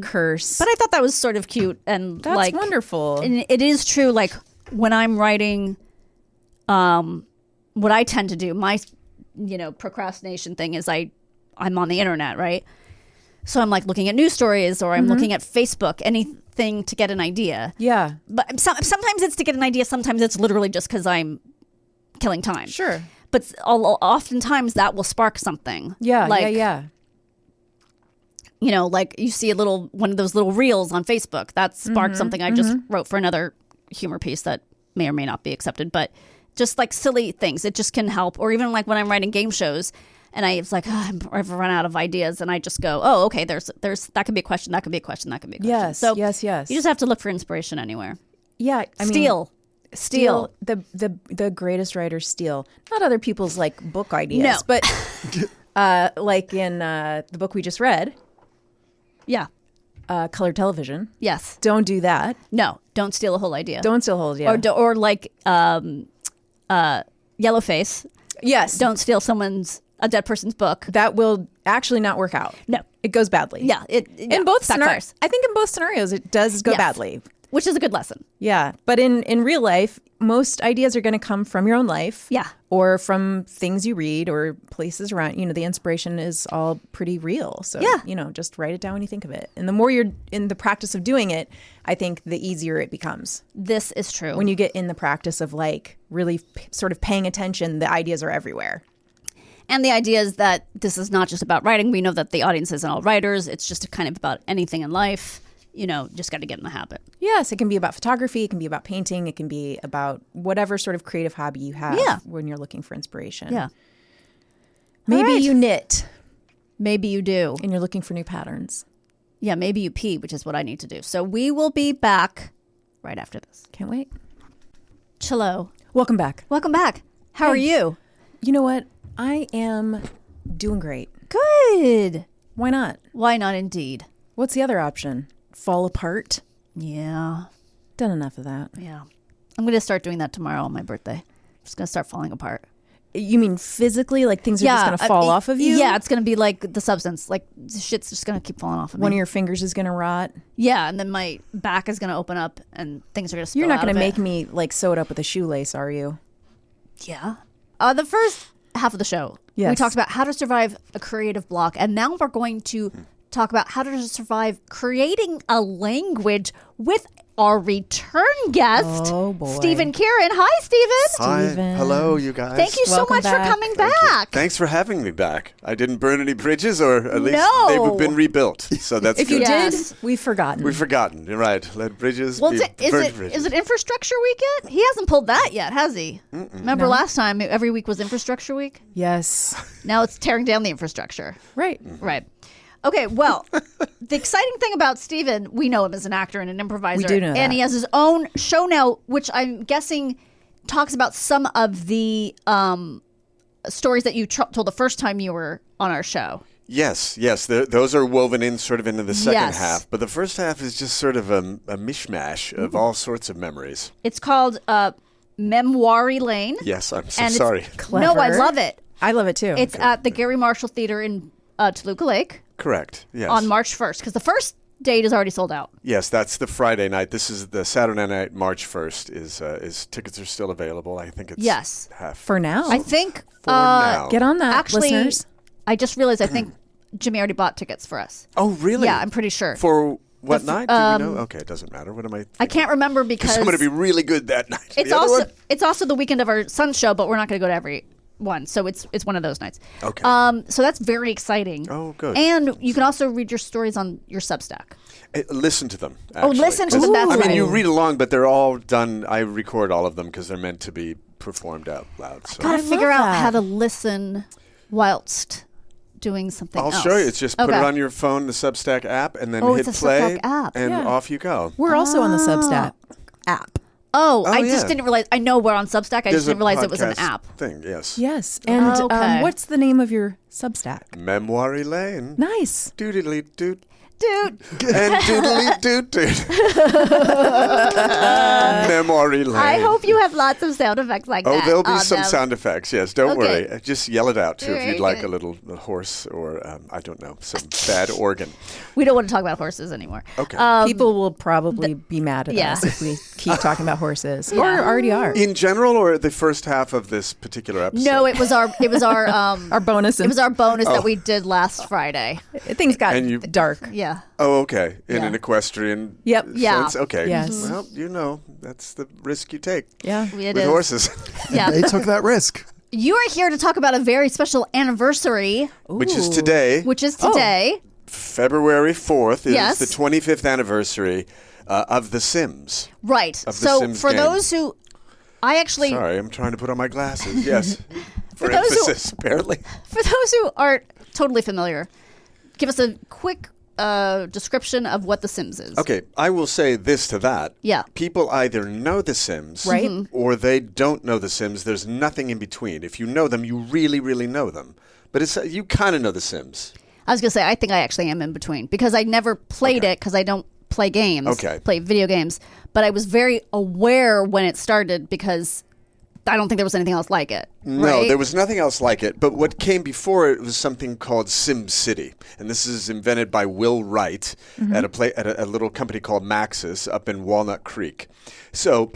[SPEAKER 2] Curse.
[SPEAKER 1] But I thought that was sort of cute and
[SPEAKER 2] That's wonderful.
[SPEAKER 1] And it is true. Like when I'm writing, what I tend to do, my procrastination thing is I'm on the internet, right? So I'm like looking at news stories or I'm looking at Facebook, anything to get an idea.
[SPEAKER 2] Yeah.
[SPEAKER 1] But sometimes it's to get an idea. Sometimes it's literally just because I'm killing time.
[SPEAKER 2] Sure.
[SPEAKER 1] But oftentimes that will spark something.
[SPEAKER 2] Yeah.
[SPEAKER 1] Like you see one of those little reels on Facebook that sparked something. I just wrote for another humor piece that may or may not be accepted, but just like silly things, it just can help. Or even like when I'm writing game shows and I've run out of ideas and I just go, oh, okay, there's that could be a question, that could be a question, that could be a question.
[SPEAKER 2] Yes.
[SPEAKER 1] So
[SPEAKER 2] yes.
[SPEAKER 1] you just have to look for inspiration anywhere.
[SPEAKER 2] Yeah.
[SPEAKER 1] Steal.
[SPEAKER 2] The greatest writers steal. Not other people's like book ideas,
[SPEAKER 1] No.
[SPEAKER 2] but like in the book we just read.
[SPEAKER 1] Yeah.
[SPEAKER 2] Colored television.
[SPEAKER 1] Yes.
[SPEAKER 2] Don't do that.
[SPEAKER 1] No. Don't steal a whole idea.
[SPEAKER 2] Don't steal a whole idea.
[SPEAKER 1] Or like Yellowface.
[SPEAKER 2] Yes.
[SPEAKER 1] Don't steal a dead person's book.
[SPEAKER 2] That will actually not work out.
[SPEAKER 1] No.
[SPEAKER 2] It goes badly.
[SPEAKER 1] Yeah.
[SPEAKER 2] In both
[SPEAKER 1] backfires.
[SPEAKER 2] scenarios. I think in both scenarios it does go
[SPEAKER 1] Yes.
[SPEAKER 2] badly.
[SPEAKER 1] Which is a good lesson.
[SPEAKER 2] Yeah. But in real life, most ideas are going to come from your own life.
[SPEAKER 1] Yeah.
[SPEAKER 2] Or from things you read or places around. The inspiration is all pretty real. So,
[SPEAKER 1] Yeah.
[SPEAKER 2] just write it down when you think of it. And the more you're in the practice of doing it, I think the easier it becomes.
[SPEAKER 1] This is true.
[SPEAKER 2] When you get in the practice of like really sort of paying attention, the ideas are everywhere.
[SPEAKER 1] And the idea is that this is not just about writing. We know that the audience isn't all writers. It's just kind of about anything in life. Just got to get in the habit.
[SPEAKER 2] Yes, it can be about photography. It can be about painting. It can be about whatever sort of creative hobby you have when you're looking for inspiration.
[SPEAKER 1] Yeah.
[SPEAKER 2] Maybe
[SPEAKER 1] right.
[SPEAKER 2] you knit
[SPEAKER 1] Maybe you do.
[SPEAKER 2] and you're looking for new patterns.
[SPEAKER 1] Yeah, maybe you pee, which is what I need to do. So we will be back right after this.
[SPEAKER 2] Can't wait.
[SPEAKER 1] Chillo.
[SPEAKER 2] Welcome back.
[SPEAKER 1] Welcome back. How are you?
[SPEAKER 2] You know what? I am doing great.
[SPEAKER 1] Good.
[SPEAKER 2] Why not?
[SPEAKER 1] Why not indeed?
[SPEAKER 2] What's the other option? Fall apart?
[SPEAKER 1] Yeah.
[SPEAKER 2] Done enough of that.
[SPEAKER 1] Yeah. I'm going to start doing that tomorrow on my birthday. I'm just going to start falling apart.
[SPEAKER 2] You mean physically? Like things are just going to fall off of you?
[SPEAKER 1] Yeah, it's going to be like the substance. Like shit's just going to keep falling off of me.
[SPEAKER 2] One of your fingers is going to rot?
[SPEAKER 1] Yeah, and then my back is going to open up and things are going to spill
[SPEAKER 2] You're not
[SPEAKER 1] going to
[SPEAKER 2] make me like sew it up with a shoelace, are you?
[SPEAKER 1] Yeah. The first half of the show, we
[SPEAKER 2] Yes.
[SPEAKER 1] talked about how to survive a creative block. And now we're going to talk about how to survive creating a language with our return guest,
[SPEAKER 2] Oh, boy.
[SPEAKER 1] Stephen Kearin. Hi, Stephen.
[SPEAKER 5] Hi.
[SPEAKER 2] Steven.
[SPEAKER 5] Hello, you guys.
[SPEAKER 1] Thank you so
[SPEAKER 2] Welcome
[SPEAKER 1] much
[SPEAKER 2] back.
[SPEAKER 1] for coming
[SPEAKER 5] Thank you.
[SPEAKER 1] back.
[SPEAKER 5] Thanks for having me back. I didn't burn any bridges, or at least
[SPEAKER 1] No.
[SPEAKER 5] they've been rebuilt. So that's
[SPEAKER 2] If you
[SPEAKER 5] good.
[SPEAKER 1] Yes.
[SPEAKER 2] did, we've forgotten.
[SPEAKER 5] We've forgotten. You're right. Let bridges
[SPEAKER 1] Well,
[SPEAKER 5] be
[SPEAKER 1] is
[SPEAKER 5] burnt
[SPEAKER 1] it
[SPEAKER 5] bridges.
[SPEAKER 1] is it infrastructure week yet? He hasn't pulled that yet, has he? Remember last time every week was infrastructure week?
[SPEAKER 2] Yes.
[SPEAKER 1] Now it's tearing down the infrastructure.
[SPEAKER 2] Right.
[SPEAKER 1] Right. Okay, well, the exciting thing about Steven, we know him as an actor and an improviser.
[SPEAKER 2] We do know
[SPEAKER 1] And
[SPEAKER 2] that.
[SPEAKER 1] he has his own show now, which I'm guessing talks about some of the stories that you told the first time you were on our show.
[SPEAKER 5] Yes. Those are woven in sort of into the second
[SPEAKER 1] Yes.
[SPEAKER 5] half. But the first half is just sort of a mishmash of all sorts of memories.
[SPEAKER 1] It's called Memoiry Lane.
[SPEAKER 5] Yes, I'm so
[SPEAKER 1] And it's-
[SPEAKER 5] sorry.
[SPEAKER 1] No, I
[SPEAKER 2] Clever.
[SPEAKER 1] love it.
[SPEAKER 2] I love it too.
[SPEAKER 1] It's at the Gary Marshall Theater in Toluca Lake
[SPEAKER 5] Correct. Yes.
[SPEAKER 1] on March 1st, because the first date is already sold out.
[SPEAKER 5] Yes, that's the Friday night. This is the Saturday night, March 1st. Is tickets are still available? I think it's
[SPEAKER 1] Yes.
[SPEAKER 5] half
[SPEAKER 2] for now.
[SPEAKER 1] I think
[SPEAKER 5] for now.
[SPEAKER 2] Get on that,
[SPEAKER 1] actually,
[SPEAKER 2] listeners.
[SPEAKER 1] I just realized I think Jimmy already bought tickets for us.
[SPEAKER 5] Oh, really?
[SPEAKER 1] Yeah, I'm pretty sure.
[SPEAKER 5] For what night? Do we know? Okay, it doesn't matter. What am I?
[SPEAKER 1] I can't remember because
[SPEAKER 5] I'm going to be really good that night.
[SPEAKER 1] it's
[SPEAKER 5] The other
[SPEAKER 1] also
[SPEAKER 5] one?
[SPEAKER 1] it's also the weekend of our son's show, but we're not going to go to every one, so it's one of those nights.
[SPEAKER 5] Okay.
[SPEAKER 1] So that's very exciting.
[SPEAKER 5] Oh, good.
[SPEAKER 1] And you can also read your stories on your Substack.
[SPEAKER 5] Listen to them.
[SPEAKER 1] Oh,
[SPEAKER 5] Actually.
[SPEAKER 1] listen to them. That's
[SPEAKER 5] I mean,
[SPEAKER 1] right.
[SPEAKER 5] you read along, but they're all done. I record all of them because they're meant to be performed out loud. So
[SPEAKER 1] Gotta
[SPEAKER 2] I
[SPEAKER 1] figure
[SPEAKER 2] love
[SPEAKER 1] out how
[SPEAKER 2] that.
[SPEAKER 1] to listen whilst doing something
[SPEAKER 5] I'll
[SPEAKER 1] else.
[SPEAKER 5] show you. It's just put it
[SPEAKER 1] Okay.
[SPEAKER 5] on your phone, the Substack app, and then
[SPEAKER 1] Oh,
[SPEAKER 5] hit
[SPEAKER 1] it's a
[SPEAKER 5] play,
[SPEAKER 1] Substack app.
[SPEAKER 5] and
[SPEAKER 2] Yeah.
[SPEAKER 5] off you go.
[SPEAKER 2] We're also on the Substack app.
[SPEAKER 1] Oh, I
[SPEAKER 5] yeah.
[SPEAKER 1] just didn't realize. I know we're on Substack. I just
[SPEAKER 5] There's a
[SPEAKER 1] didn't realize it was an
[SPEAKER 5] podcast
[SPEAKER 1] app.
[SPEAKER 5] thing. Yes.
[SPEAKER 2] Yes. And
[SPEAKER 1] Okay.
[SPEAKER 2] what's the name of your Substack?
[SPEAKER 5] Memoiry Lane.
[SPEAKER 2] Nice.
[SPEAKER 5] Doodly doot.
[SPEAKER 1] Dude,
[SPEAKER 5] And doodly doot doot. Memory Lane.
[SPEAKER 1] I hope you have lots of sound effects like
[SPEAKER 5] Oh,
[SPEAKER 1] that.
[SPEAKER 5] there'll be
[SPEAKER 1] on
[SPEAKER 5] some
[SPEAKER 1] them.
[SPEAKER 5] sound effects. Yes, don't
[SPEAKER 1] Okay.
[SPEAKER 5] worry. Just yell it out too if
[SPEAKER 1] Very
[SPEAKER 5] you'd like
[SPEAKER 1] good.
[SPEAKER 5] a little horse or I don't know, some bad organ.
[SPEAKER 1] We don't want to talk about horses anymore.
[SPEAKER 5] Okay.
[SPEAKER 2] People will probably be mad at
[SPEAKER 1] yeah.
[SPEAKER 2] us if we keep talking about horses, or already are.
[SPEAKER 5] In general, or the first half of this particular episode?
[SPEAKER 1] No, it was our
[SPEAKER 2] Our bonus.
[SPEAKER 1] it was our bonus
[SPEAKER 5] Oh.
[SPEAKER 1] that we did last Friday.
[SPEAKER 2] Things got
[SPEAKER 5] And you-
[SPEAKER 2] dark.
[SPEAKER 1] Yeah.
[SPEAKER 5] Oh, okay. In
[SPEAKER 1] Yeah.
[SPEAKER 5] an equestrian
[SPEAKER 2] Yep.
[SPEAKER 1] Yeah.
[SPEAKER 5] sense? Okay.
[SPEAKER 2] Yes.
[SPEAKER 5] Well, you know, that's the risk you take
[SPEAKER 2] Yeah.
[SPEAKER 1] It
[SPEAKER 5] with
[SPEAKER 1] is.
[SPEAKER 5] horses.
[SPEAKER 1] Yeah.
[SPEAKER 4] They took that risk.
[SPEAKER 1] You are here to talk about a very special anniversary,
[SPEAKER 5] Which is today.
[SPEAKER 1] which is today.
[SPEAKER 5] February 4th is
[SPEAKER 1] Yes.
[SPEAKER 5] the 25th anniversary of The Sims.
[SPEAKER 1] Right.
[SPEAKER 5] Of the
[SPEAKER 1] So
[SPEAKER 5] Sims
[SPEAKER 1] for
[SPEAKER 5] game.
[SPEAKER 1] those who I actually
[SPEAKER 5] Sorry, I'm trying to put on my glasses. Yes. For
[SPEAKER 1] those who-
[SPEAKER 5] emphasis, apparently.
[SPEAKER 1] for those who aren't totally familiar, give us a quick description of what The Sims is.
[SPEAKER 5] Okay, I will say this to that.
[SPEAKER 1] Yeah.
[SPEAKER 5] People either know The Sims
[SPEAKER 2] Right.
[SPEAKER 5] or they don't know The Sims. There's nothing in between. If you know them, you really, really know them. But it's you kind of know The Sims.
[SPEAKER 1] I was going to say, I think I actually am in between because I never played it because I don't play games, play video games. But I was very aware when it started because I don't think there was anything else like it.
[SPEAKER 5] No,
[SPEAKER 1] right?
[SPEAKER 5] there was nothing else like it. But what came before it was something called Sim City, and this is invented by Will Wright at a little company called Maxis up in Walnut Creek. So,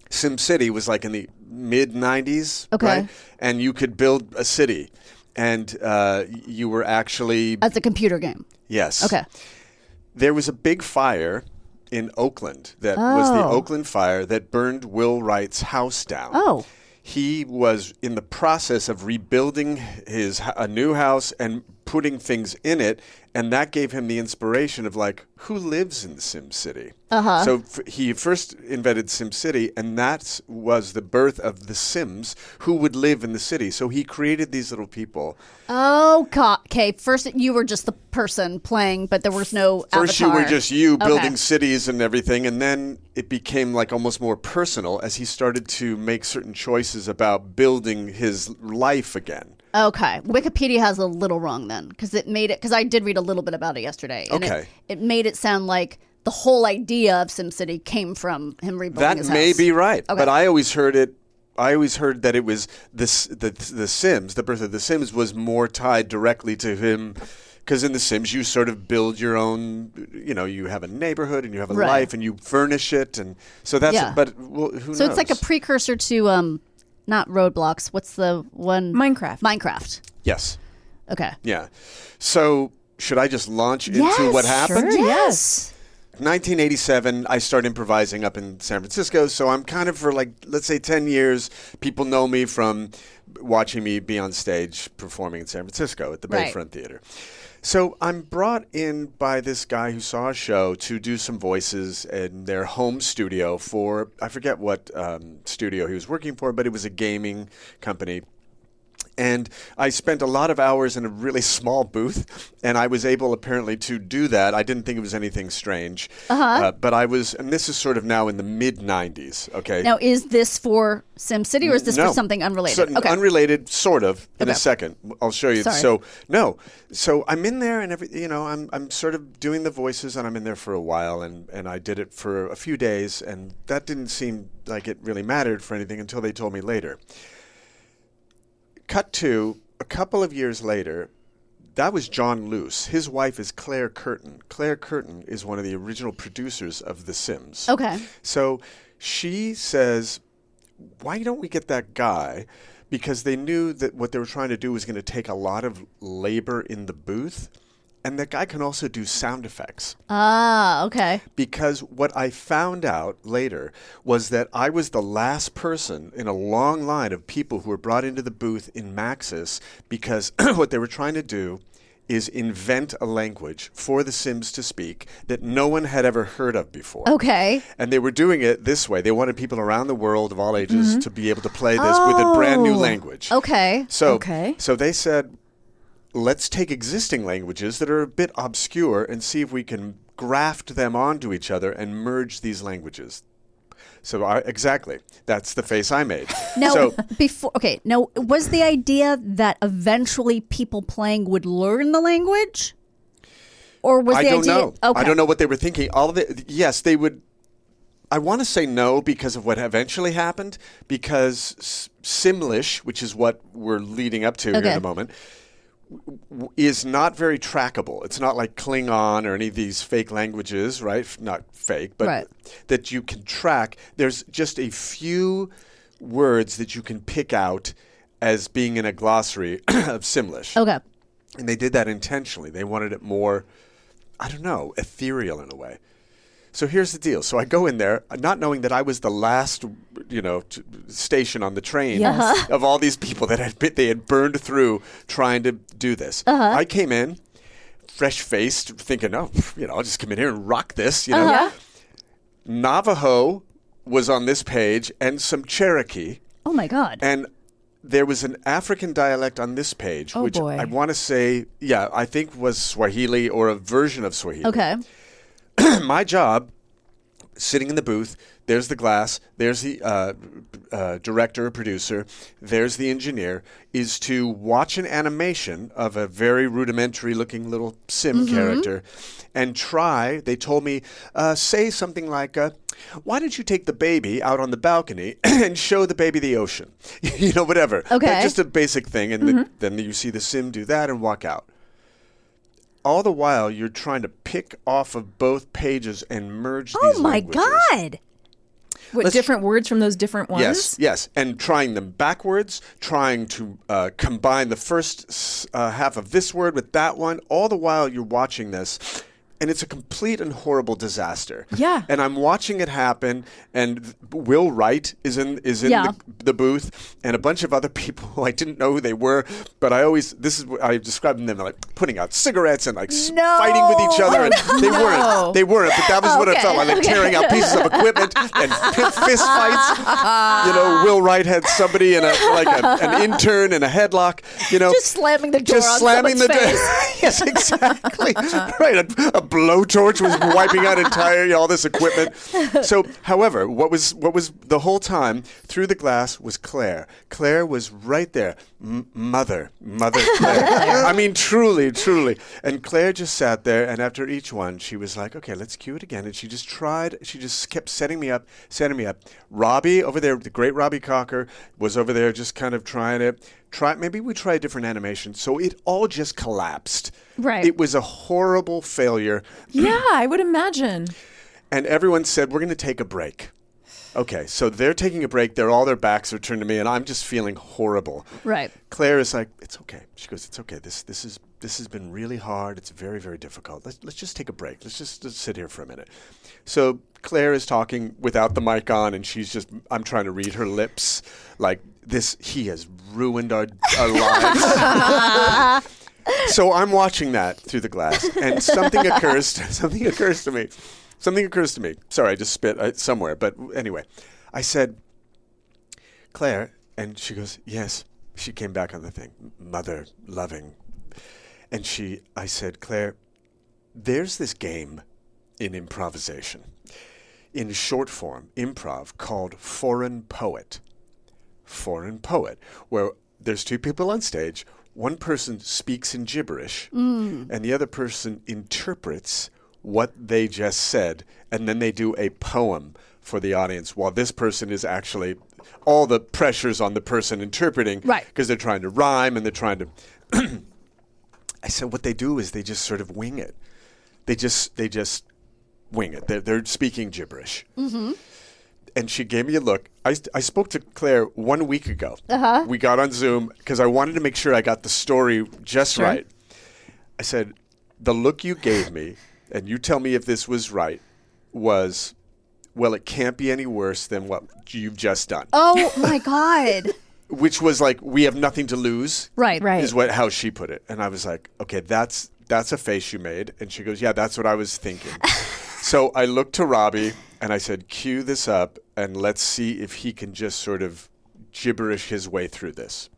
[SPEAKER 5] Sim City was like in the mid '90s,
[SPEAKER 1] Okay.
[SPEAKER 5] right? And you could build a city, and you were actually
[SPEAKER 1] As a computer game.
[SPEAKER 5] yes.
[SPEAKER 1] Okay.
[SPEAKER 5] There was a big fire in Oakland that was the
[SPEAKER 1] Oh.
[SPEAKER 5] Oakland fire that burned Will Wright's house down.
[SPEAKER 1] Oh.
[SPEAKER 5] He was in the process of rebuilding a new house and putting things in it, and that gave him the inspiration of like, who lives in Sim City? So he first invented Sim City, and that was the birth of the Sims, who would live in the city. So he created these little people.
[SPEAKER 1] Oh, God. Okay. First, you were just the person playing, but there was no
[SPEAKER 5] First, you
[SPEAKER 1] avatar.
[SPEAKER 5] were just you building
[SPEAKER 1] Okay.
[SPEAKER 5] cities and everything, and then it became like almost more personal as he started to make certain choices about building his life again.
[SPEAKER 1] Okay. Wikipedia has a little wrong then because it made it, because I did read a little bit about it yesterday. And
[SPEAKER 5] Okay.
[SPEAKER 1] It made it sound like the whole idea of SimCity came from him rebuilding
[SPEAKER 5] That
[SPEAKER 1] his
[SPEAKER 5] may
[SPEAKER 1] house.
[SPEAKER 5] be right,
[SPEAKER 1] Okay.
[SPEAKER 5] but I always heard it. I always heard that it was the Sims. The birth of the Sims was more tied directly to him, because in the Sims you sort of build your own. You know, you have a neighborhood and you have a
[SPEAKER 1] Right.
[SPEAKER 5] life and you furnish it, and so that's.
[SPEAKER 1] Yeah.
[SPEAKER 5] But well, who knows?
[SPEAKER 1] So it's like a precursor to, not Roadblocks. What's the one?
[SPEAKER 2] Minecraft.
[SPEAKER 1] Minecraft.
[SPEAKER 5] yes.
[SPEAKER 1] Okay.
[SPEAKER 5] Yeah. So should I just launch into what happened?
[SPEAKER 2] Sure,
[SPEAKER 1] Yes.
[SPEAKER 5] 1987, I start improvising up in San Francisco. So I'm kind of for like, let's say 10 years, people know me from watching me be on stage performing in San Francisco at the
[SPEAKER 1] Right.
[SPEAKER 5] Bayfront Theater. So I'm brought in by this guy who saw a show to do some voices in their home studio for, I forget what studio he was working for, but it was a gaming company. And I spent a lot of hours in a really small booth, and I was able apparently to do that. I didn't think it was anything strange. But I was, and this is sort of now in the mid-90s, okay?
[SPEAKER 1] Now, is this for SimCity or is this
[SPEAKER 5] No.
[SPEAKER 1] for something unrelated?
[SPEAKER 5] So, unrelated, sort of, in a second. I'll show you.
[SPEAKER 1] Sorry.
[SPEAKER 5] So I'm in there, and I'm sort of doing the voices, and I'm in there for a while, and I did it for a few days, and that didn't seem like it really mattered for anything until they told me later. Cut to a couple of years later, that was John Luce. His wife is Claire Curtin. Claire Curtin is one of the original producers of The Sims.
[SPEAKER 1] Okay.
[SPEAKER 5] So she says, why don't we get that guy? Because they knew that what they were trying to do was going to take a lot of labor in the booth. And that guy can also do sound effects.
[SPEAKER 1] Ah, okay.
[SPEAKER 5] Because what I found out later was that I was the last person in a long line of people who were brought into the booth in Maxis because what they were trying to do is invent a language for the Sims to speak that no one had ever heard of before.
[SPEAKER 1] Okay.
[SPEAKER 5] And they were doing it this way. They wanted people around the world of all ages to be able to play this with a brand new language.
[SPEAKER 1] Okay.
[SPEAKER 5] So they said, let's take existing languages that are a bit obscure and see if we can graft them onto each other and merge these languages. So exactly, that's the face I made.
[SPEAKER 1] Now, now, was the idea that eventually people playing would learn the language? Or was the idea...
[SPEAKER 5] I don't know.
[SPEAKER 1] Okay.
[SPEAKER 5] I don't know what they were thinking. Yes, they would... I want to say no because of what eventually happened, because Simlish, which is what we're leading up to here in a moment, is not very trackable. It's not like Klingon or any of these fake languages, right? Not fake, but that you can track. There's just a few words that you can pick out as being in a glossary of Simlish.
[SPEAKER 1] Okay.
[SPEAKER 5] And they did that intentionally. They wanted it more, I don't know, ethereal in a way. So here's the deal. So I go in there, not knowing that I was the last, station on the train of all these people that they had burned through trying to do this. I came in, fresh-faced, thinking, I'll just come in here and rock this. Navajo was on this page and some Cherokee.
[SPEAKER 1] Oh, my God.
[SPEAKER 5] And there was an African dialect on this page, which
[SPEAKER 2] boy.
[SPEAKER 5] I want to say, I think was Swahili or a version of Swahili.
[SPEAKER 1] Okay.
[SPEAKER 5] My job, sitting in the booth, there's the glass, there's the director or producer, there's the engineer, is to watch an animation of a very rudimentary looking little sim character and try, they told me, say something like, why don't you take the baby out on the balcony and show the baby the ocean? Whatever.
[SPEAKER 1] Okay.
[SPEAKER 5] Just a basic thing. And then you see the sim do that and walk out. All the while, you're trying to pick off of both pages and merge these languages.
[SPEAKER 1] Oh, my God.
[SPEAKER 2] What, different words from those different ones?
[SPEAKER 5] Yes. And trying them backwards, trying to combine the first half of this word with that one. All the while, you're watching this. And it's a complete and horrible disaster.
[SPEAKER 2] Yeah.
[SPEAKER 5] And I'm watching it happen, and Will Wright is in the booth, and a bunch of other people who I didn't know who they were, but I described them like putting out cigarettes and like fighting with each other, and they weren't, but that was what it felt like tearing out pieces of equipment and fist fights. Will Wright had somebody in an intern in a headlock.
[SPEAKER 1] Just slamming the door on someone's face.
[SPEAKER 5] Yes, exactly. Right. A blowtorch was wiping out all this equipment. So, however, what was the whole time through the glass was Claire. Claire was right there. Mother Claire. I mean, truly. And Claire just sat there, and after each one, she was like, okay, let's cue it again. And she just kept setting me up. Robbie over there, the great Robbie Cocker, was over there just kind of maybe we try a different animation. So it all just collapsed.
[SPEAKER 1] Right.
[SPEAKER 5] It was a horrible failure.
[SPEAKER 2] Yeah, I would imagine.
[SPEAKER 5] And everyone said, we're going to take a break. Okay, so they're taking a break. All their backs are turned to me, and I'm just feeling horrible.
[SPEAKER 1] Right.
[SPEAKER 5] Claire is like, it's okay. She goes, it's okay. This this has been really hard. It's very, very difficult. Let's just take a break. Let's just sit here for a minute. So Claire is talking without the mic on, and I'm trying to read her lips like this. He has ruined our lives. So I'm watching that through the glass, and something occurs to me. Sorry, I just spit somewhere. But anyway, I said, Claire, and she goes, yes. She came back on the thing, mother loving. And I said, Claire, there's this game in improvisation, in short form improv, called Foreign Poet. Foreign Poet, where there's two people on stage. One person speaks in gibberish, and the other person interprets what they just said, and then they do a poem for the audience, while this person is actually all the pressure's on the person interpreting, right? Because they're trying to rhyme and they're trying to. I said, what they do is they just sort of wing it. They just wing it. They're speaking gibberish. Mm-hmm. And she gave me a look. I spoke to Claire 1 week ago. Uh-huh. We got on Zoom because I wanted to make sure I got the story just right. I said, the look you gave me, and you tell me if this was right, was, well, it can't be any worse than what you've just done.
[SPEAKER 1] Oh, my God.
[SPEAKER 5] Which was like, we have nothing to lose.
[SPEAKER 1] Right.
[SPEAKER 5] Is how she put it. And I was like, okay, that's a face you made. And she goes, yeah, that's what I was thinking. So I looked to Robbie and I said, cue this up and let's see if he can just sort of gibberish his way through this.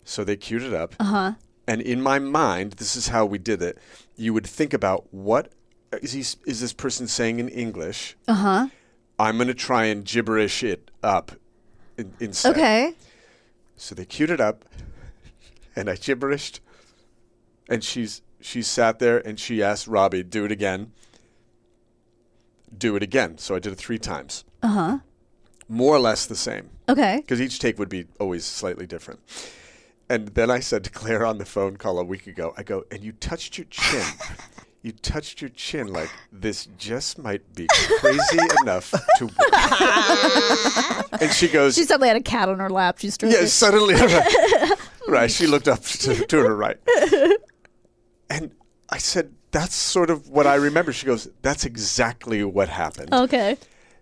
[SPEAKER 5] So they queued it up. Uh-huh. And in my mind, this is how we did it. You would think about what is this person saying in English? Uh-huh. I'm going to try and gibberish it up instead. Okay. So they queued it up, and I gibberished, and she sat there, and she asked Robbie, do it again. Do it again. So I did it 3 times. Uh-huh. More or less the same. Okay. Because each take would be always slightly different. And then I said to Claire on the phone call a week ago, I go, and you touched your chin. You touched your chin like this just might be crazy enough to work. And she goes...
[SPEAKER 1] She suddenly had a cat on her lap. She stroked
[SPEAKER 5] it. Suddenly. Right. She looked up to her right. And I said, that's sort of what I remember. She goes, that's exactly what happened. Okay.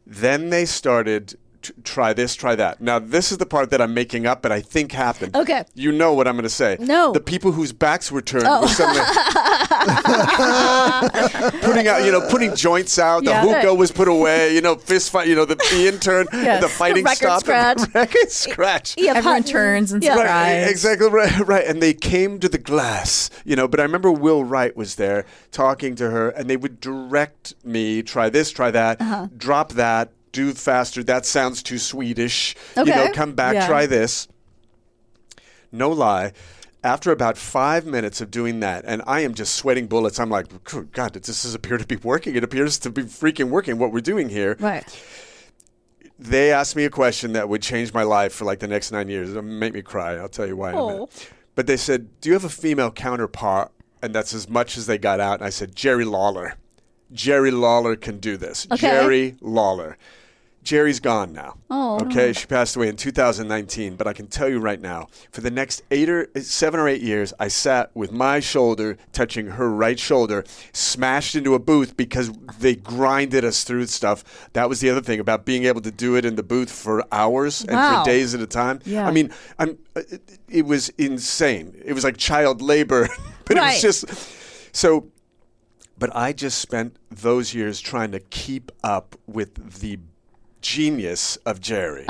[SPEAKER 5] Then they started... Try this, try that. Now, this is the part that I'm making up, but I think happened. Okay. You know what I'm going to say. No. The people whose backs were turned were suddenly putting joints out. The hookah was put away. Fist fight. The intern. Yes. The fighting stopped. The record scratch.
[SPEAKER 2] Yeah, everyone turns and cries.
[SPEAKER 5] Right, exactly right. And they came to the glass. But I remember Will Wright was there talking to her, and they would direct me. Try this, try that. Drop that. Do faster. That sounds too Swedish. Okay. Come back, try this. No lie. After about 5 minutes of doing that, and I am just sweating bullets, I'm like, God, does this appear to be working? It appears to be freaking working, what we're doing here. Right. They asked me a question that would change my life for like the next 9 years. It'll make me cry. I'll tell you why in a minute. But they said, do you have a female counterpart? And that's as much as they got out. And I said, Jerry Lawler. Jerry Lawler can do this. Okay. Jerry Lawler. Jerry's gone now. Oh. Okay, she passed away in 2019. But I can tell you right now, for the next 7 or 8 years, I sat with my shoulder touching her right shoulder, smashed into a booth because they grinded us through stuff. That was the other thing about being able to do it in the booth for hours and for days at a time. Yeah. I mean, it was insane. It was like child labor, but it was just so. But I just spent those years trying to keep up with the genius of Jerry.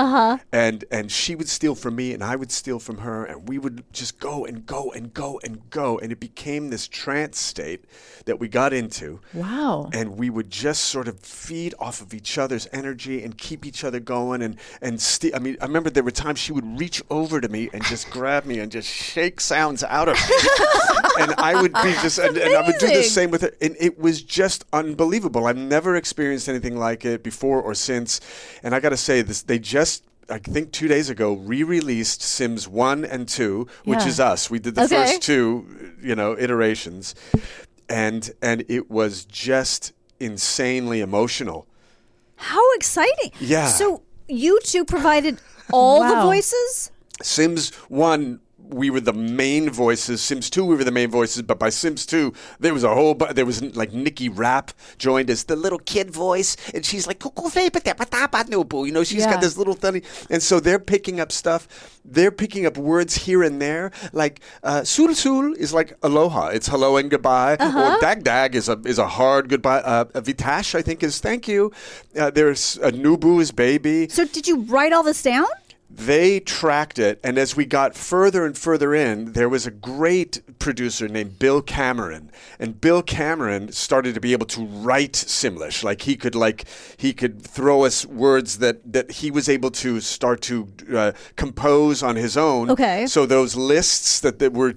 [SPEAKER 5] And she would steal from me and I would steal from her, and we would just go and go and go and go, and it became this trance state that we got into. Wow. And we would just sort of feed off of each other's energy and keep each other going and I remember there were times she would reach over to me and just grab me and just shake sounds out of me. And I would be just and I would do the same with her, and it was just unbelievable. I've never experienced anything like it before or since. And I got to say, they just, I think 2 days ago, re-released Sims 1 and 2, which is us. We did the first 2, iterations. And it was just insanely emotional.
[SPEAKER 1] How exciting.
[SPEAKER 5] Yeah.
[SPEAKER 1] So you two provided all the voices?
[SPEAKER 5] Sims 1 we were the main voices. Sims 2, we were the main voices, but by Sims 2, there was like Nikki Rapp joined as the little kid voice, and she's like, you know, she's got this little funny, and so they're picking up stuff. They're picking up words here and there, like sul sul is like aloha, it's hello and goodbye, or dag dag is a hard goodbye. Vitash, I think, is thank you. There's nubu is baby.
[SPEAKER 1] So did you write all this down?
[SPEAKER 5] They tracked it, and as we got further and further in, there was a great producer named Bill Kearin, and Bill Kearin started to be able to write Simlish. He could throw us words that he was able to start to compose on his own.
[SPEAKER 1] Okay.
[SPEAKER 5] So those lists that were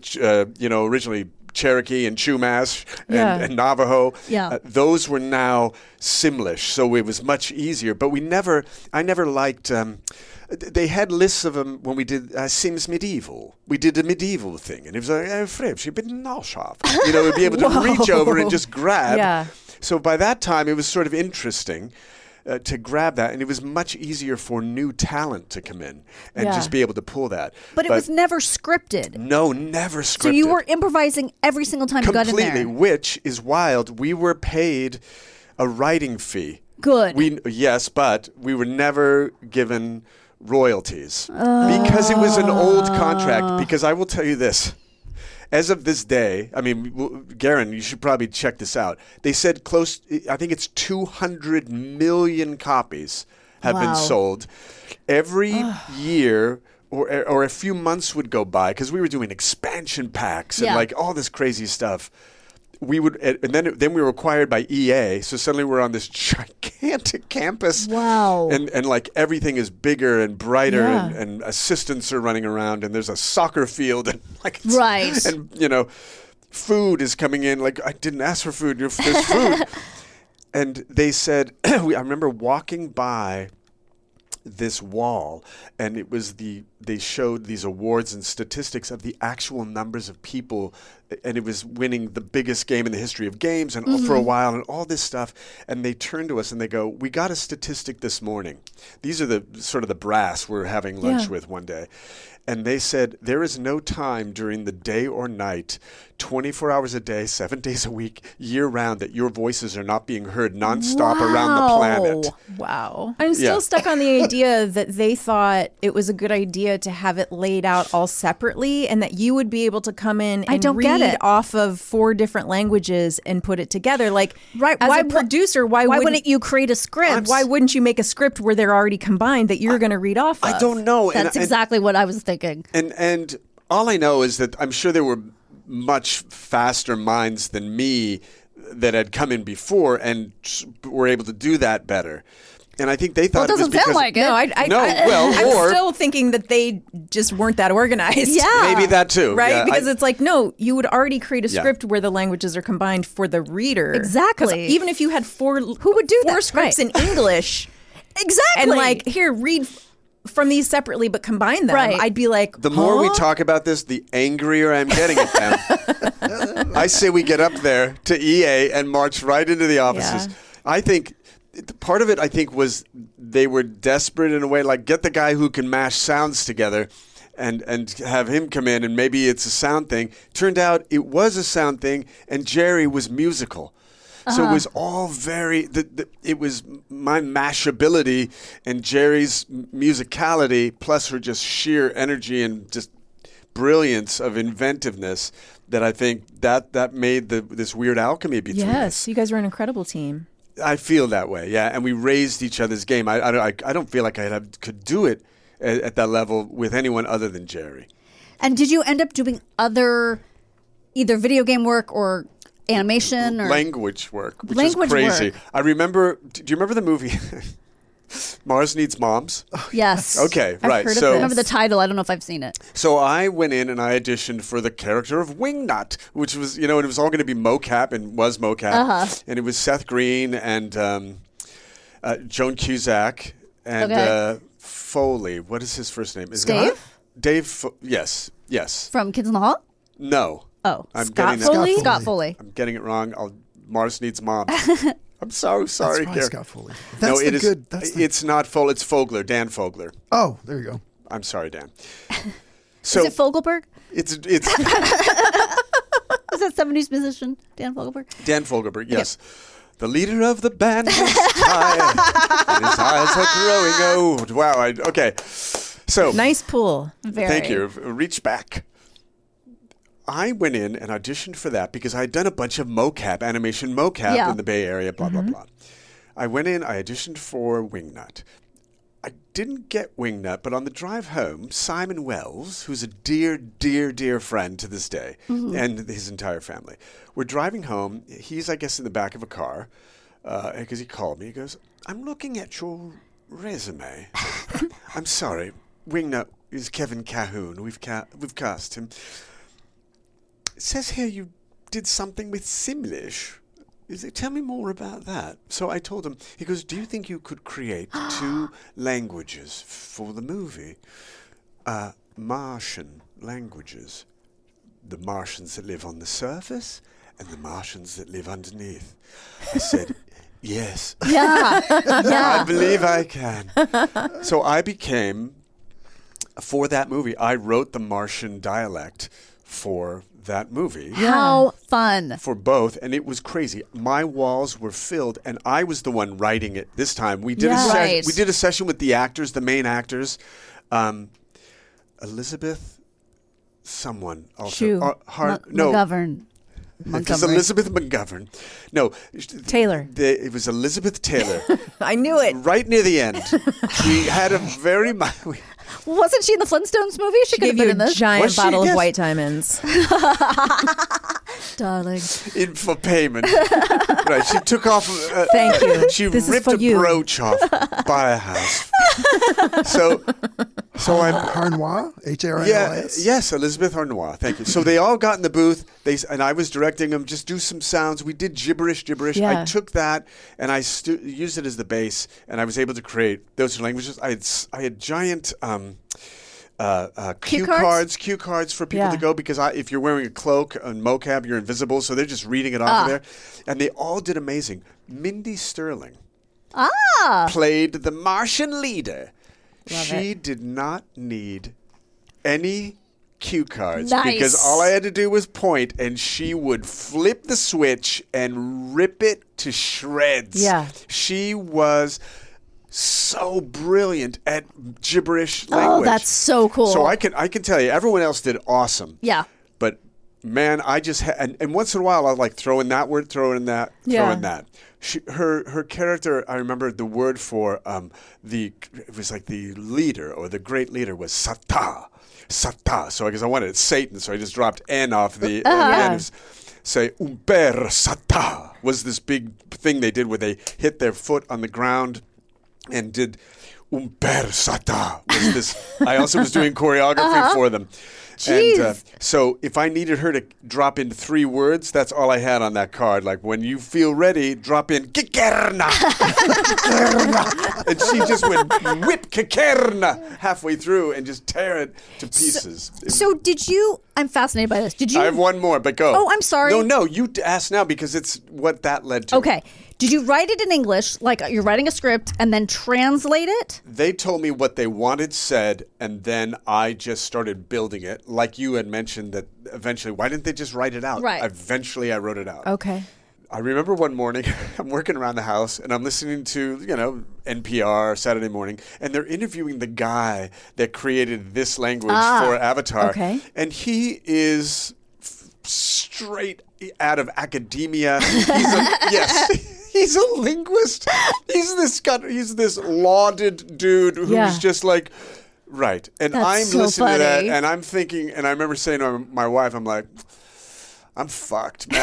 [SPEAKER 5] originally Cherokee and Chumash and Navajo.
[SPEAKER 1] Yeah.
[SPEAKER 5] Those were now Simlish, so it was much easier. But I never liked. They had lists of them when we did Sims Medieval. We did a medieval thing, and it was like, you know, we'd be able to reach over and just grab.
[SPEAKER 2] Yeah.
[SPEAKER 5] So by that time, it was sort of interesting to grab that, and it was much easier for new talent to come in and just be able to pull that.
[SPEAKER 1] But it was never scripted.
[SPEAKER 5] No, never scripted.
[SPEAKER 1] So you were improvising every single time you got in there.
[SPEAKER 5] Completely, which is wild. We were paid a writing fee.
[SPEAKER 1] Good.
[SPEAKER 5] Yes, but we were never given royalties because it was an old contract. Because I will tell you this. As of this day, I mean, Garen, you should probably check this out. They said I think it's 200 million copies have been sold. Every year or a few months would go by because we were doing expansion packs and like all this crazy stuff. We would, and then we were acquired by EA. So suddenly we're on this gigantic campus.
[SPEAKER 1] Wow.
[SPEAKER 5] And like everything is bigger and brighter and assistants are running around and there's a soccer field and like,
[SPEAKER 1] right.
[SPEAKER 5] And you know, food is coming in. Like I didn't ask for food. There's food. And they said, I remember walking by this wall, and it was they showed these awards and statistics of the actual numbers of people, and it was winning the biggest game in the history of games and for a while and all this stuff. And they turned to us and they go, we got a statistic this morning. These are the sort of the brass we're having lunch with one day. And they said, there is no time during the day or night, 24 hours a day, 7 days a week, year round, that your voices are not being heard nonstop around the planet.
[SPEAKER 2] Wow. I'm still stuck on the idea that they thought it was a good idea to have it laid out all separately and that you would be able to come in and read off of 4 different languages and put it together. Like, as a producer, why
[SPEAKER 1] wouldn't you create a script?
[SPEAKER 2] Why wouldn't you make a script where they're already combined that you're going to read off of?
[SPEAKER 5] I don't know.
[SPEAKER 1] That's exactly what I was thinking.
[SPEAKER 5] And all I know is that I'm sure there were much faster minds than me that had come in before and were able to do that better. And I think they thought
[SPEAKER 1] it doesn't sound like it.
[SPEAKER 2] No, I'm still thinking that they just weren't that organized.
[SPEAKER 1] Yeah.
[SPEAKER 5] Maybe that too.
[SPEAKER 2] Right?
[SPEAKER 5] Yeah,
[SPEAKER 2] because it's like, no, you would already create a script where the languages are combined for the reader.
[SPEAKER 1] Exactly.
[SPEAKER 2] Even if you had who would do 4 scripts in English.
[SPEAKER 1] Exactly.
[SPEAKER 2] And like, here, read from these separately but combine them.
[SPEAKER 1] Right.
[SPEAKER 2] I'd be like,
[SPEAKER 5] the more we talk about this, the angrier I'm getting at them. I say we get up there to EA and march right into the offices.
[SPEAKER 2] Yeah.
[SPEAKER 5] I think part of it, was they were desperate in a way, like get the guy who can mash sounds together and have him come in and maybe it's a sound thing. Turned out it was a sound thing and Jerry was musical. So it was all very, it was my mashability and Jerry's musicality plus her just sheer energy and just brilliance of inventiveness that I think that made this weird alchemy between us.
[SPEAKER 2] yes, you guys were an incredible team.
[SPEAKER 5] I feel that way, yeah. And we raised each other's game. I don't feel like I could do it at that level with anyone other than Jerry.
[SPEAKER 1] And did you end up doing other either video game work or animation or
[SPEAKER 5] language work, which is crazy. I remember. Do you remember the movie Mars Needs Moms?
[SPEAKER 1] Yes.
[SPEAKER 5] Okay,
[SPEAKER 2] I've
[SPEAKER 5] right.
[SPEAKER 2] heard of
[SPEAKER 5] So
[SPEAKER 2] it.
[SPEAKER 1] I remember the title. I don't know if I've seen it.
[SPEAKER 5] So I went in and I auditioned for the character of Wingnut, which was, and it was all going to be mocap and was mocap. And it was Seth Green and Joan Cusack and Foley. What is his first name? Is
[SPEAKER 1] Dave?
[SPEAKER 5] Dave, yes.
[SPEAKER 1] From Kids in the Hall?
[SPEAKER 5] No.
[SPEAKER 1] Oh,
[SPEAKER 5] Scott
[SPEAKER 1] Foley? Scott Foley.
[SPEAKER 5] I'm getting it wrong. Mars Needs Moms. I'm so sorry,
[SPEAKER 4] That's
[SPEAKER 5] Karen.
[SPEAKER 4] Scott Foley. That's
[SPEAKER 5] It's not Foley. It's Fogler. Dan Fogler.
[SPEAKER 4] Oh, there you go.
[SPEAKER 5] I'm sorry, Dan.
[SPEAKER 1] Is it Fogelberg?
[SPEAKER 5] It's
[SPEAKER 1] Is that 70s musician Dan Fogelberg?
[SPEAKER 5] Dan Fogelberg, yes. The leader of the band is tired, and his eyes are growing old. Wow. Okay. So
[SPEAKER 2] Nice pool.
[SPEAKER 5] thank you. Reach back. I went in and auditioned for that because I had done a bunch of animation mocap in the Bay Area, blah, blah, blah. I went in, I auditioned for Wingnut. I didn't get Wingnut, but on the drive home, Simon Wells, who's a dear, dear, dear friend to this day, and his entire family, we're driving home. He's, I guess, in the back of a car because he called me. He goes, I'm looking at your resume. I'm sorry. Wingnut is Kevin Cahoon. We've cast him. It says here you did something with Simlish. Tell me more about that. So I told him, he goes, do you think you could create 2 languages for the movie? Martian languages. The Martians that live on the surface and the Martians that live underneath. I said, yes.
[SPEAKER 1] Yeah.
[SPEAKER 5] I believe I can. So I became, for that movie, I wrote the Martian dialect for that movie.
[SPEAKER 1] How fun.
[SPEAKER 5] For both, and it was crazy. My walls were filled, and I was the one writing it this time. We did we did a session with the actors, the main actors. Elizabeth, someone also.
[SPEAKER 1] McGovern.
[SPEAKER 5] It's Elizabeth McGovern. No.
[SPEAKER 2] Taylor.
[SPEAKER 5] It was Elizabeth Taylor.
[SPEAKER 2] I knew it.
[SPEAKER 5] Right near the end. She had a very...
[SPEAKER 1] Wasn't she in the Flintstones movie? She could have
[SPEAKER 2] Gave
[SPEAKER 1] been
[SPEAKER 2] you
[SPEAKER 1] in
[SPEAKER 2] a
[SPEAKER 1] this.
[SPEAKER 2] giant bottle of white diamonds.
[SPEAKER 1] Darling.
[SPEAKER 5] In for payment. Right. She took off...
[SPEAKER 2] Thank you.
[SPEAKER 5] She
[SPEAKER 2] This is
[SPEAKER 5] ripped
[SPEAKER 2] for
[SPEAKER 5] a
[SPEAKER 2] you.
[SPEAKER 5] brooch off. Buy a house. So I'm...
[SPEAKER 4] Harnois? H-A-R-N-O-I-S?
[SPEAKER 5] Yes, Elizabeth Harnois. Thank you. So they all got in the booth, and I was directing them, just do some sounds. We did gibberish.
[SPEAKER 2] Yeah.
[SPEAKER 5] I took that, and I used it as the base, and I was able to create those 2 languages. I had giant... cue cards for people to go, because if you're wearing a cloak and mocap, you're invisible, so they're just reading it off of there. And they all did amazing. Mindy Sterling played the Martian leader. She did not need any cue cards because all I had to do was point, and she would flip the switch and rip it to shreds.
[SPEAKER 2] Yeah.
[SPEAKER 5] She was so brilliant at gibberish language.
[SPEAKER 1] Oh, that's so cool.
[SPEAKER 5] So I can tell you, everyone else did awesome.
[SPEAKER 1] Yeah.
[SPEAKER 5] But man, I just and once in a while I'll like throw in that word, throw in that, throw in that. Her character, I remember the word for it was like the leader or the great leader was Sata. So I guess I wanted it Satan, so I just dropped N off the end. Say Umber Sata was this big thing they did where they hit their foot on the ground and did Umber Sata was this. I also was doing choreography for them.
[SPEAKER 1] Jeez.
[SPEAKER 5] And so if I needed her to drop in 3 words, that's all I had on that card. Like, when you feel ready, drop in Kearin. And she just would whip Kearin halfway through and just tear it to pieces.
[SPEAKER 1] So did you... I'm fascinated by this. Did you...
[SPEAKER 5] I have one more, but go.
[SPEAKER 1] Oh, I'm sorry.
[SPEAKER 5] No, you ask now because it's what that led to.
[SPEAKER 1] Okay. Did you write it in English, like you're writing a script, and then translate it?
[SPEAKER 5] They told me what they wanted said, and then I just started building it. Like you had mentioned that eventually, why didn't they just write it out?
[SPEAKER 1] Right.
[SPEAKER 5] Eventually, I wrote it out.
[SPEAKER 2] Okay.
[SPEAKER 5] I remember one morning, I'm working around the house, and I'm listening to, NPR Saturday morning, and they're interviewing the guy that created this language for Avatar.
[SPEAKER 2] Okay.
[SPEAKER 5] And he is straight out of academia. He's a linguist. He's this lauded dude who's just like, right. And
[SPEAKER 1] That's
[SPEAKER 5] I'm
[SPEAKER 1] so
[SPEAKER 5] listening to that,
[SPEAKER 1] funny.
[SPEAKER 5] and I'm thinking, and I remember saying to my wife, I'm like, I'm fucked, man.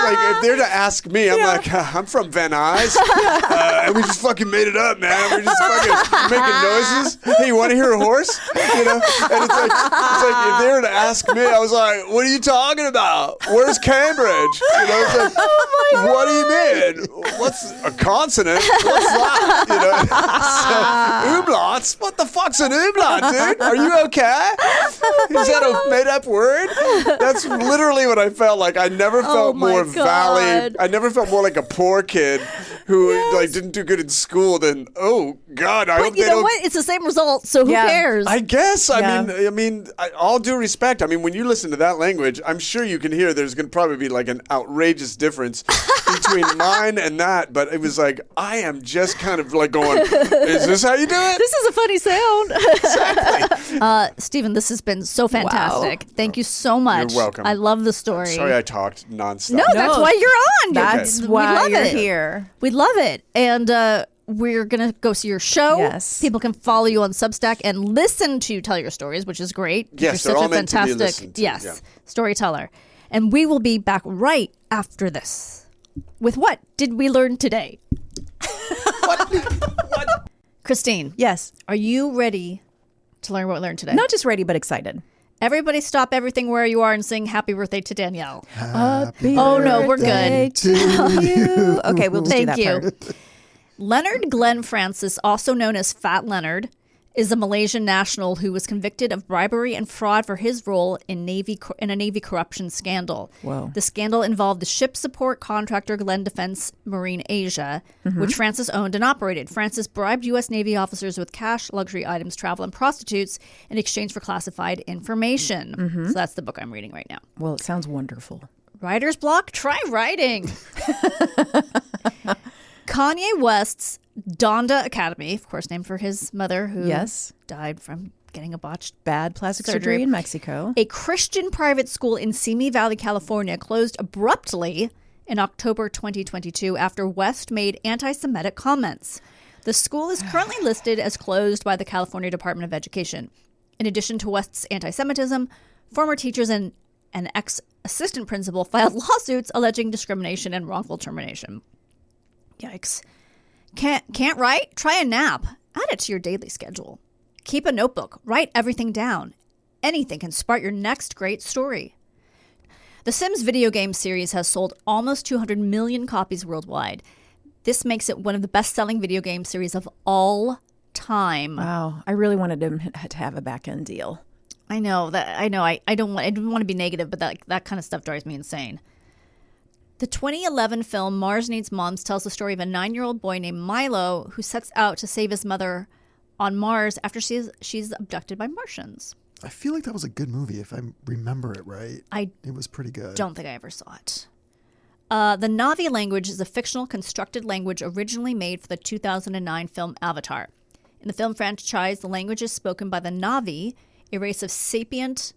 [SPEAKER 5] Like, if they're to ask me, I'm like, I'm from Van Nuys, and we just fucking made it up, man. We're just fucking making noises. Hey, you want to hear a horse? And it's like if they were to ask me, I was like, what are you talking about? Where's Cambridge? It's like, what do you mean? What's a consonant? What's that? So, umlauts? What the fuck's an umlaut, dude? Are you okay? Is that a made-up word? That's literally what I felt like. I never felt more valley. I never felt more like a poor kid who like didn't do good in school, then oh God, I hope
[SPEAKER 1] But you
[SPEAKER 5] they
[SPEAKER 1] know
[SPEAKER 5] don't.
[SPEAKER 1] what? It's the same result, so who
[SPEAKER 2] Yeah.
[SPEAKER 1] cares?
[SPEAKER 5] I guess.
[SPEAKER 2] Yeah.
[SPEAKER 5] I mean, all due respect. I mean, when you listen to that language, I'm sure you can hear there's going to probably be like an outrageous difference between mine and that. But it was like, I am just kind of like going, is this how you do it?
[SPEAKER 1] This is a funny sound.
[SPEAKER 5] Exactly.
[SPEAKER 1] Stephen, this has been so fantastic. Thank you so much.
[SPEAKER 5] You're welcome.
[SPEAKER 1] I love the story.
[SPEAKER 5] Sorry, I talked nonstop.
[SPEAKER 1] No, that's why you're on.
[SPEAKER 2] That's
[SPEAKER 1] We
[SPEAKER 2] why
[SPEAKER 1] love
[SPEAKER 2] you're
[SPEAKER 1] it.
[SPEAKER 2] here.
[SPEAKER 1] We love it. And we're going to go see your show.
[SPEAKER 2] Yes.
[SPEAKER 1] People can follow you on Substack and listen to you tell your stories, which is great.
[SPEAKER 5] Yes,
[SPEAKER 1] You're
[SPEAKER 5] they're
[SPEAKER 1] such
[SPEAKER 5] all
[SPEAKER 1] a
[SPEAKER 5] meant to be
[SPEAKER 1] fantastic
[SPEAKER 5] listened to, yeah.
[SPEAKER 1] storyteller. And we will be back right after this. With what did we learn today?
[SPEAKER 5] What?
[SPEAKER 1] Kristine,
[SPEAKER 2] Yes.
[SPEAKER 1] are you ready to learn what we learned today?
[SPEAKER 2] Not just ready, but excited.
[SPEAKER 1] Everybody stop everything where you are and sing happy birthday to Danielle.
[SPEAKER 2] Happy
[SPEAKER 1] Oh, no, we're
[SPEAKER 2] birthday
[SPEAKER 1] good.
[SPEAKER 2] to you. Okay, we'll just do
[SPEAKER 1] Thank
[SPEAKER 2] that
[SPEAKER 1] you.
[SPEAKER 2] part.
[SPEAKER 1] Leonard Glenn Francis, also known as Fat Leonard, is a Malaysian national who was convicted of bribery and fraud for his role in a Navy corruption scandal.
[SPEAKER 2] Whoa.
[SPEAKER 1] The scandal involved the ship support contractor Glenn Defense Marine Asia, which Francis owned and operated. Francis bribed U.S. Navy officers with cash, luxury items, travel, and prostitutes in exchange for classified information. So that's the book I'm reading right now.
[SPEAKER 2] Well, it sounds wonderful.
[SPEAKER 1] Writer's block? Try writing. Kanye West's Donda Academy, of course, named for his mother who
[SPEAKER 2] Yes.
[SPEAKER 1] died from getting a botched
[SPEAKER 2] Bad plastic
[SPEAKER 1] Surgery.
[SPEAKER 2] surgery in Mexico.
[SPEAKER 1] A Christian private school in Simi Valley, California, closed abruptly in October 2022 after West made anti-Semitic comments. The school is currently listed as closed by the California Department of Education. In addition to West's anti-Semitism, former teachers and an ex-assistant principal filed lawsuits alleging discrimination and wrongful termination. Yikes. Can't write? Try a nap. Add it to your daily schedule. Keep a notebook. Write everything down. Anything can spark your next great story. The Sims video game series has sold almost 200 million copies worldwide. This makes it one of the best-selling video game series of all time.
[SPEAKER 2] Wow. I really wanted him to have a back-end deal.
[SPEAKER 1] I know that. I know. I didn't want to be negative, but that kind of stuff drives me insane. The 2011 film Mars Needs Moms tells the story of a 9-year-old boy named Milo who sets out to save his mother on Mars after she's abducted by Martians.
[SPEAKER 4] I feel like that was a good movie if I remember it right. It was pretty good.
[SPEAKER 1] Don't think I ever saw it. The Na'vi language is a fictional constructed language originally made for the 2009 film Avatar. In the film franchise, the language is spoken by the Na'vi, a race of sapient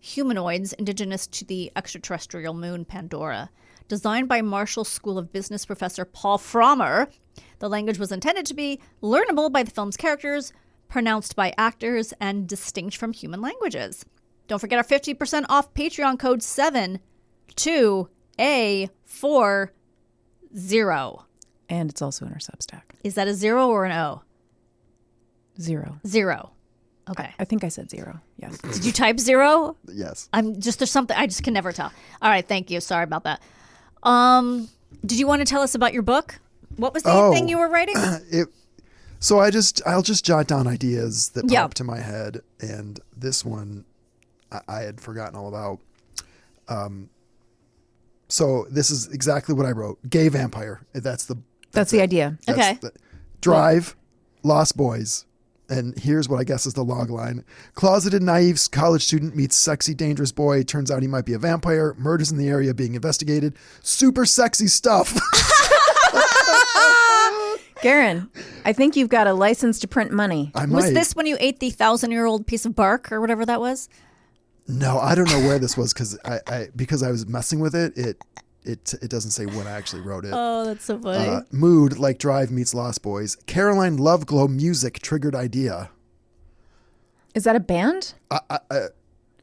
[SPEAKER 1] humanoids indigenous to the extraterrestrial moon Pandora. Designed by Marshall School of Business professor Paul Frommer, the language was intended to be learnable by the film's characters, pronounced by actors, and distinct from human languages. Don't forget our 50% off Patreon code 72840.
[SPEAKER 2] And it's also in our Substack.
[SPEAKER 1] Is that a 0 or an O?
[SPEAKER 2] 0.
[SPEAKER 1] 0. Okay.
[SPEAKER 2] I think I said 0. Yes.
[SPEAKER 1] Did you type 0?
[SPEAKER 4] Yes.
[SPEAKER 1] There's something, I just can never tell. All right, thank you. Sorry about that. Did you want to tell us about your book? What was the thing you were writing?
[SPEAKER 4] So I'll just jot down ideas that
[SPEAKER 1] Yeah.
[SPEAKER 4] pop to my head, and this one I had forgotten all about. So this is exactly what I wrote: gay vampire. That's the
[SPEAKER 2] idea.
[SPEAKER 1] Okay.
[SPEAKER 4] Drive, Lost Boys. And here's what I guess is the log line. Closeted, naive college student meets sexy, dangerous boy. Turns out he might be a vampire. Murders in the area being investigated. Super sexy stuff.
[SPEAKER 2] Kearin, I think you've got a license to print money.
[SPEAKER 4] I might.
[SPEAKER 1] Was this when you ate the 1,000-year-old piece of bark or whatever that was?
[SPEAKER 4] No, I don't know where this was because I was messing with it. It doesn't say when I actually wrote it.
[SPEAKER 1] Oh, that's so funny.
[SPEAKER 4] Mood, like Drive meets Lost Boys. Caroline Love Glow music triggered idea.
[SPEAKER 2] Is that a band?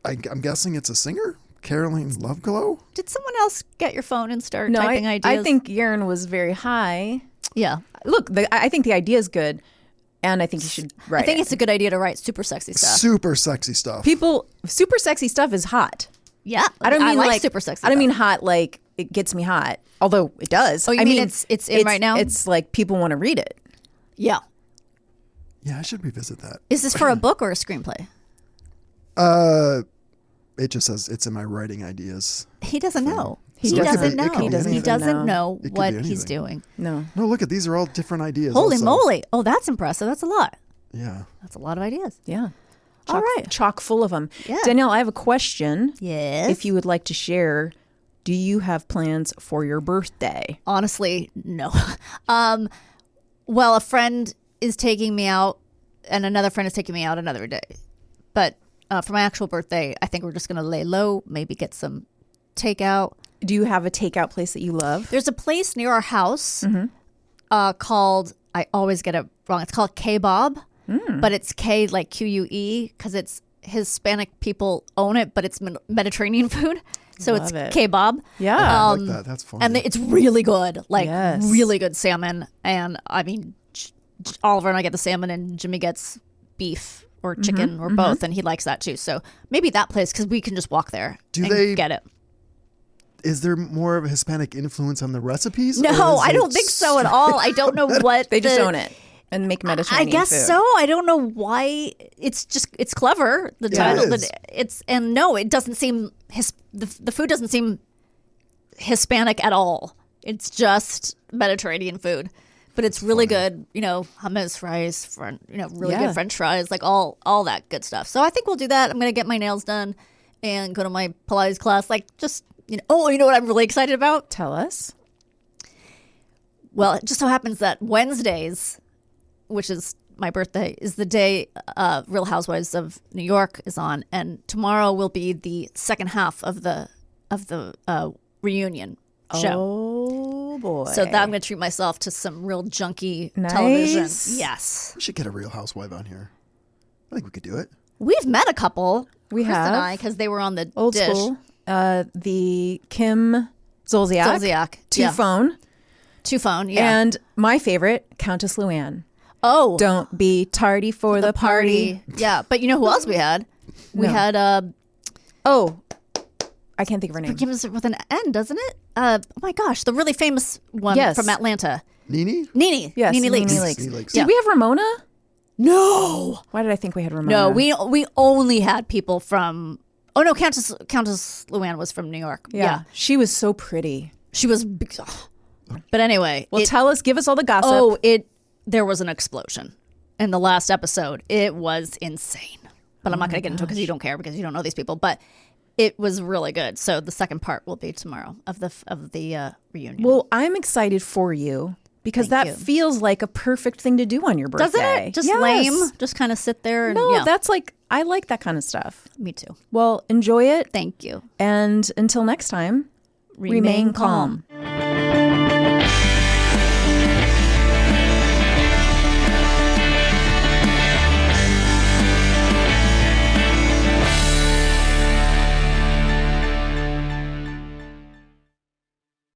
[SPEAKER 4] I'm guessing it's a singer? Caroline's Love Glow?
[SPEAKER 1] Did someone else get your phone and start
[SPEAKER 2] No,
[SPEAKER 1] typing
[SPEAKER 2] I
[SPEAKER 1] ideas?
[SPEAKER 2] think Kearin was very high.
[SPEAKER 1] Yeah.
[SPEAKER 2] Look, I think the idea is good, and I think you should write
[SPEAKER 1] I think
[SPEAKER 2] it.
[SPEAKER 1] it's a good idea to write super sexy stuff.
[SPEAKER 4] Super sexy stuff.
[SPEAKER 2] Super sexy stuff is hot.
[SPEAKER 1] Yeah.
[SPEAKER 2] I don't mean
[SPEAKER 1] like super sexy
[SPEAKER 2] I don't
[SPEAKER 1] stuff.
[SPEAKER 2] mean hot like it gets me hot, although it does.
[SPEAKER 1] Oh, you
[SPEAKER 2] I
[SPEAKER 1] mean it's in right now?
[SPEAKER 2] It's like people want to read it.
[SPEAKER 1] Yeah.
[SPEAKER 4] Yeah, I should revisit that.
[SPEAKER 1] Is this for a book or a screenplay?
[SPEAKER 4] It just says it's in my writing ideas.
[SPEAKER 1] He doesn't know. He
[SPEAKER 4] So it could
[SPEAKER 1] doesn't
[SPEAKER 4] be-
[SPEAKER 1] know.
[SPEAKER 4] it could be
[SPEAKER 2] doesn't
[SPEAKER 1] He
[SPEAKER 2] even
[SPEAKER 1] doesn't
[SPEAKER 2] know.
[SPEAKER 1] know
[SPEAKER 4] It could
[SPEAKER 1] what
[SPEAKER 4] be
[SPEAKER 1] he's
[SPEAKER 4] anything.
[SPEAKER 1] doing.
[SPEAKER 2] No.
[SPEAKER 4] No, look at these are all different ideas.
[SPEAKER 1] Holy
[SPEAKER 4] also.
[SPEAKER 1] moly! Oh, that's impressive. That's a lot.
[SPEAKER 4] Yeah.
[SPEAKER 1] That's a lot of ideas.
[SPEAKER 2] Yeah.
[SPEAKER 1] All right.
[SPEAKER 2] Chock full of them.
[SPEAKER 1] Yeah.
[SPEAKER 2] Danielle, I have a question.
[SPEAKER 1] Yes.
[SPEAKER 2] If you would like to share, do you have plans for your birthday?
[SPEAKER 1] Honestly, no. Well, a friend is taking me out, and another friend is taking me out another day. But for my actual birthday, I think we're just going to lay low, maybe get some takeout.
[SPEAKER 2] Do you have a takeout place that you love?
[SPEAKER 1] There's a place near our house called, I always get it wrong, it's called K-Bob, but it's K like Q-U-E because it's Hispanic people own it, but it's Mediterranean food. So
[SPEAKER 2] Love
[SPEAKER 1] it's
[SPEAKER 2] it.
[SPEAKER 1] K-Bob.
[SPEAKER 2] Yeah.
[SPEAKER 4] I like that. That's fun.
[SPEAKER 1] And it's really good, like
[SPEAKER 2] Yes.
[SPEAKER 1] really good salmon. And I mean, Oliver and I get the salmon, and Jimmy gets beef or chicken or both, and he likes that too. So maybe that place because we can just walk there.
[SPEAKER 4] Do
[SPEAKER 1] and
[SPEAKER 4] they-
[SPEAKER 1] get it?
[SPEAKER 4] Is there more of a Hispanic influence on the recipes?
[SPEAKER 1] No,
[SPEAKER 4] or is
[SPEAKER 1] I
[SPEAKER 4] it
[SPEAKER 1] don't think so at all. I don't know what
[SPEAKER 2] They just
[SPEAKER 1] the-
[SPEAKER 2] own it and make
[SPEAKER 1] I
[SPEAKER 2] Mediterranean
[SPEAKER 1] guess
[SPEAKER 2] food.
[SPEAKER 1] so. I don't know why. It's clever. The title,
[SPEAKER 4] is.
[SPEAKER 1] but and no, it doesn't seem the food doesn't seem Hispanic at all. It's just Mediterranean food, but it's really good. You know, hummus, rice, really
[SPEAKER 2] Yeah.
[SPEAKER 1] good French fries, like all that good stuff. So I think we'll do that. I'm gonna get my nails done and go to my Pilates class. Like just Oh, you know what I'm really excited about?
[SPEAKER 2] Tell us.
[SPEAKER 1] Well, it just so happens that Wednesdays, which is my birthday, is the day Real Housewives of New York is on, and tomorrow will be the second half of the reunion show.
[SPEAKER 2] Oh boy.
[SPEAKER 1] So that I'm going to treat myself to some real junky
[SPEAKER 2] Nice.
[SPEAKER 1] television. Yes,
[SPEAKER 4] We should get a Real Housewife on here. I think we could do it.
[SPEAKER 1] we've met a couple.
[SPEAKER 2] We
[SPEAKER 1] Chris and
[SPEAKER 2] have.
[SPEAKER 1] I, because they were on the
[SPEAKER 2] Old
[SPEAKER 1] dish.
[SPEAKER 2] school. The Kim Zolciak.
[SPEAKER 1] Zolciak,
[SPEAKER 2] Two
[SPEAKER 1] yeah.
[SPEAKER 2] phone.
[SPEAKER 1] Two phone, yeah.
[SPEAKER 2] And my favorite, Countess Luann.
[SPEAKER 1] Oh,
[SPEAKER 2] Don't be tardy for the party.
[SPEAKER 1] Yeah, but you know who else we had? We
[SPEAKER 2] No.
[SPEAKER 1] had
[SPEAKER 2] Oh, I can't think of her name.
[SPEAKER 1] begins with an N, doesn't it? Oh my gosh, the really famous one
[SPEAKER 2] Yes.
[SPEAKER 1] from Atlanta.
[SPEAKER 4] Nene?
[SPEAKER 1] Nene.
[SPEAKER 2] Yes,
[SPEAKER 1] Nene Leakes.
[SPEAKER 2] Nene Leakes.
[SPEAKER 4] Nene Leakes.
[SPEAKER 2] Did we have Ramona?
[SPEAKER 1] No.
[SPEAKER 2] Why did I think we had Ramona?
[SPEAKER 1] No, we only had people from Oh no, Countess Luann was from New York. Yeah.
[SPEAKER 2] She was so pretty.
[SPEAKER 1] She was big. Oh. But anyway,
[SPEAKER 2] Well, tell us, give us all the gossip.
[SPEAKER 1] there was an explosion in the last episode. It was insane. But I'm not going to get into it because you don't care because you don't know these people, but it was really good. So the second part will be tomorrow of the reunion.
[SPEAKER 2] Well, I'm excited for you because
[SPEAKER 1] Thank
[SPEAKER 2] that
[SPEAKER 1] you.
[SPEAKER 2] feels like a perfect thing to do on your birthday.
[SPEAKER 1] Doesn't it? Just
[SPEAKER 2] Yes.
[SPEAKER 1] lame. Just kind of sit there and
[SPEAKER 2] No,
[SPEAKER 1] yeah.
[SPEAKER 2] that's like, I like that kind of stuff.
[SPEAKER 1] Me too.
[SPEAKER 2] Well, enjoy it.
[SPEAKER 1] Thank you.
[SPEAKER 2] And until next time, remain calm.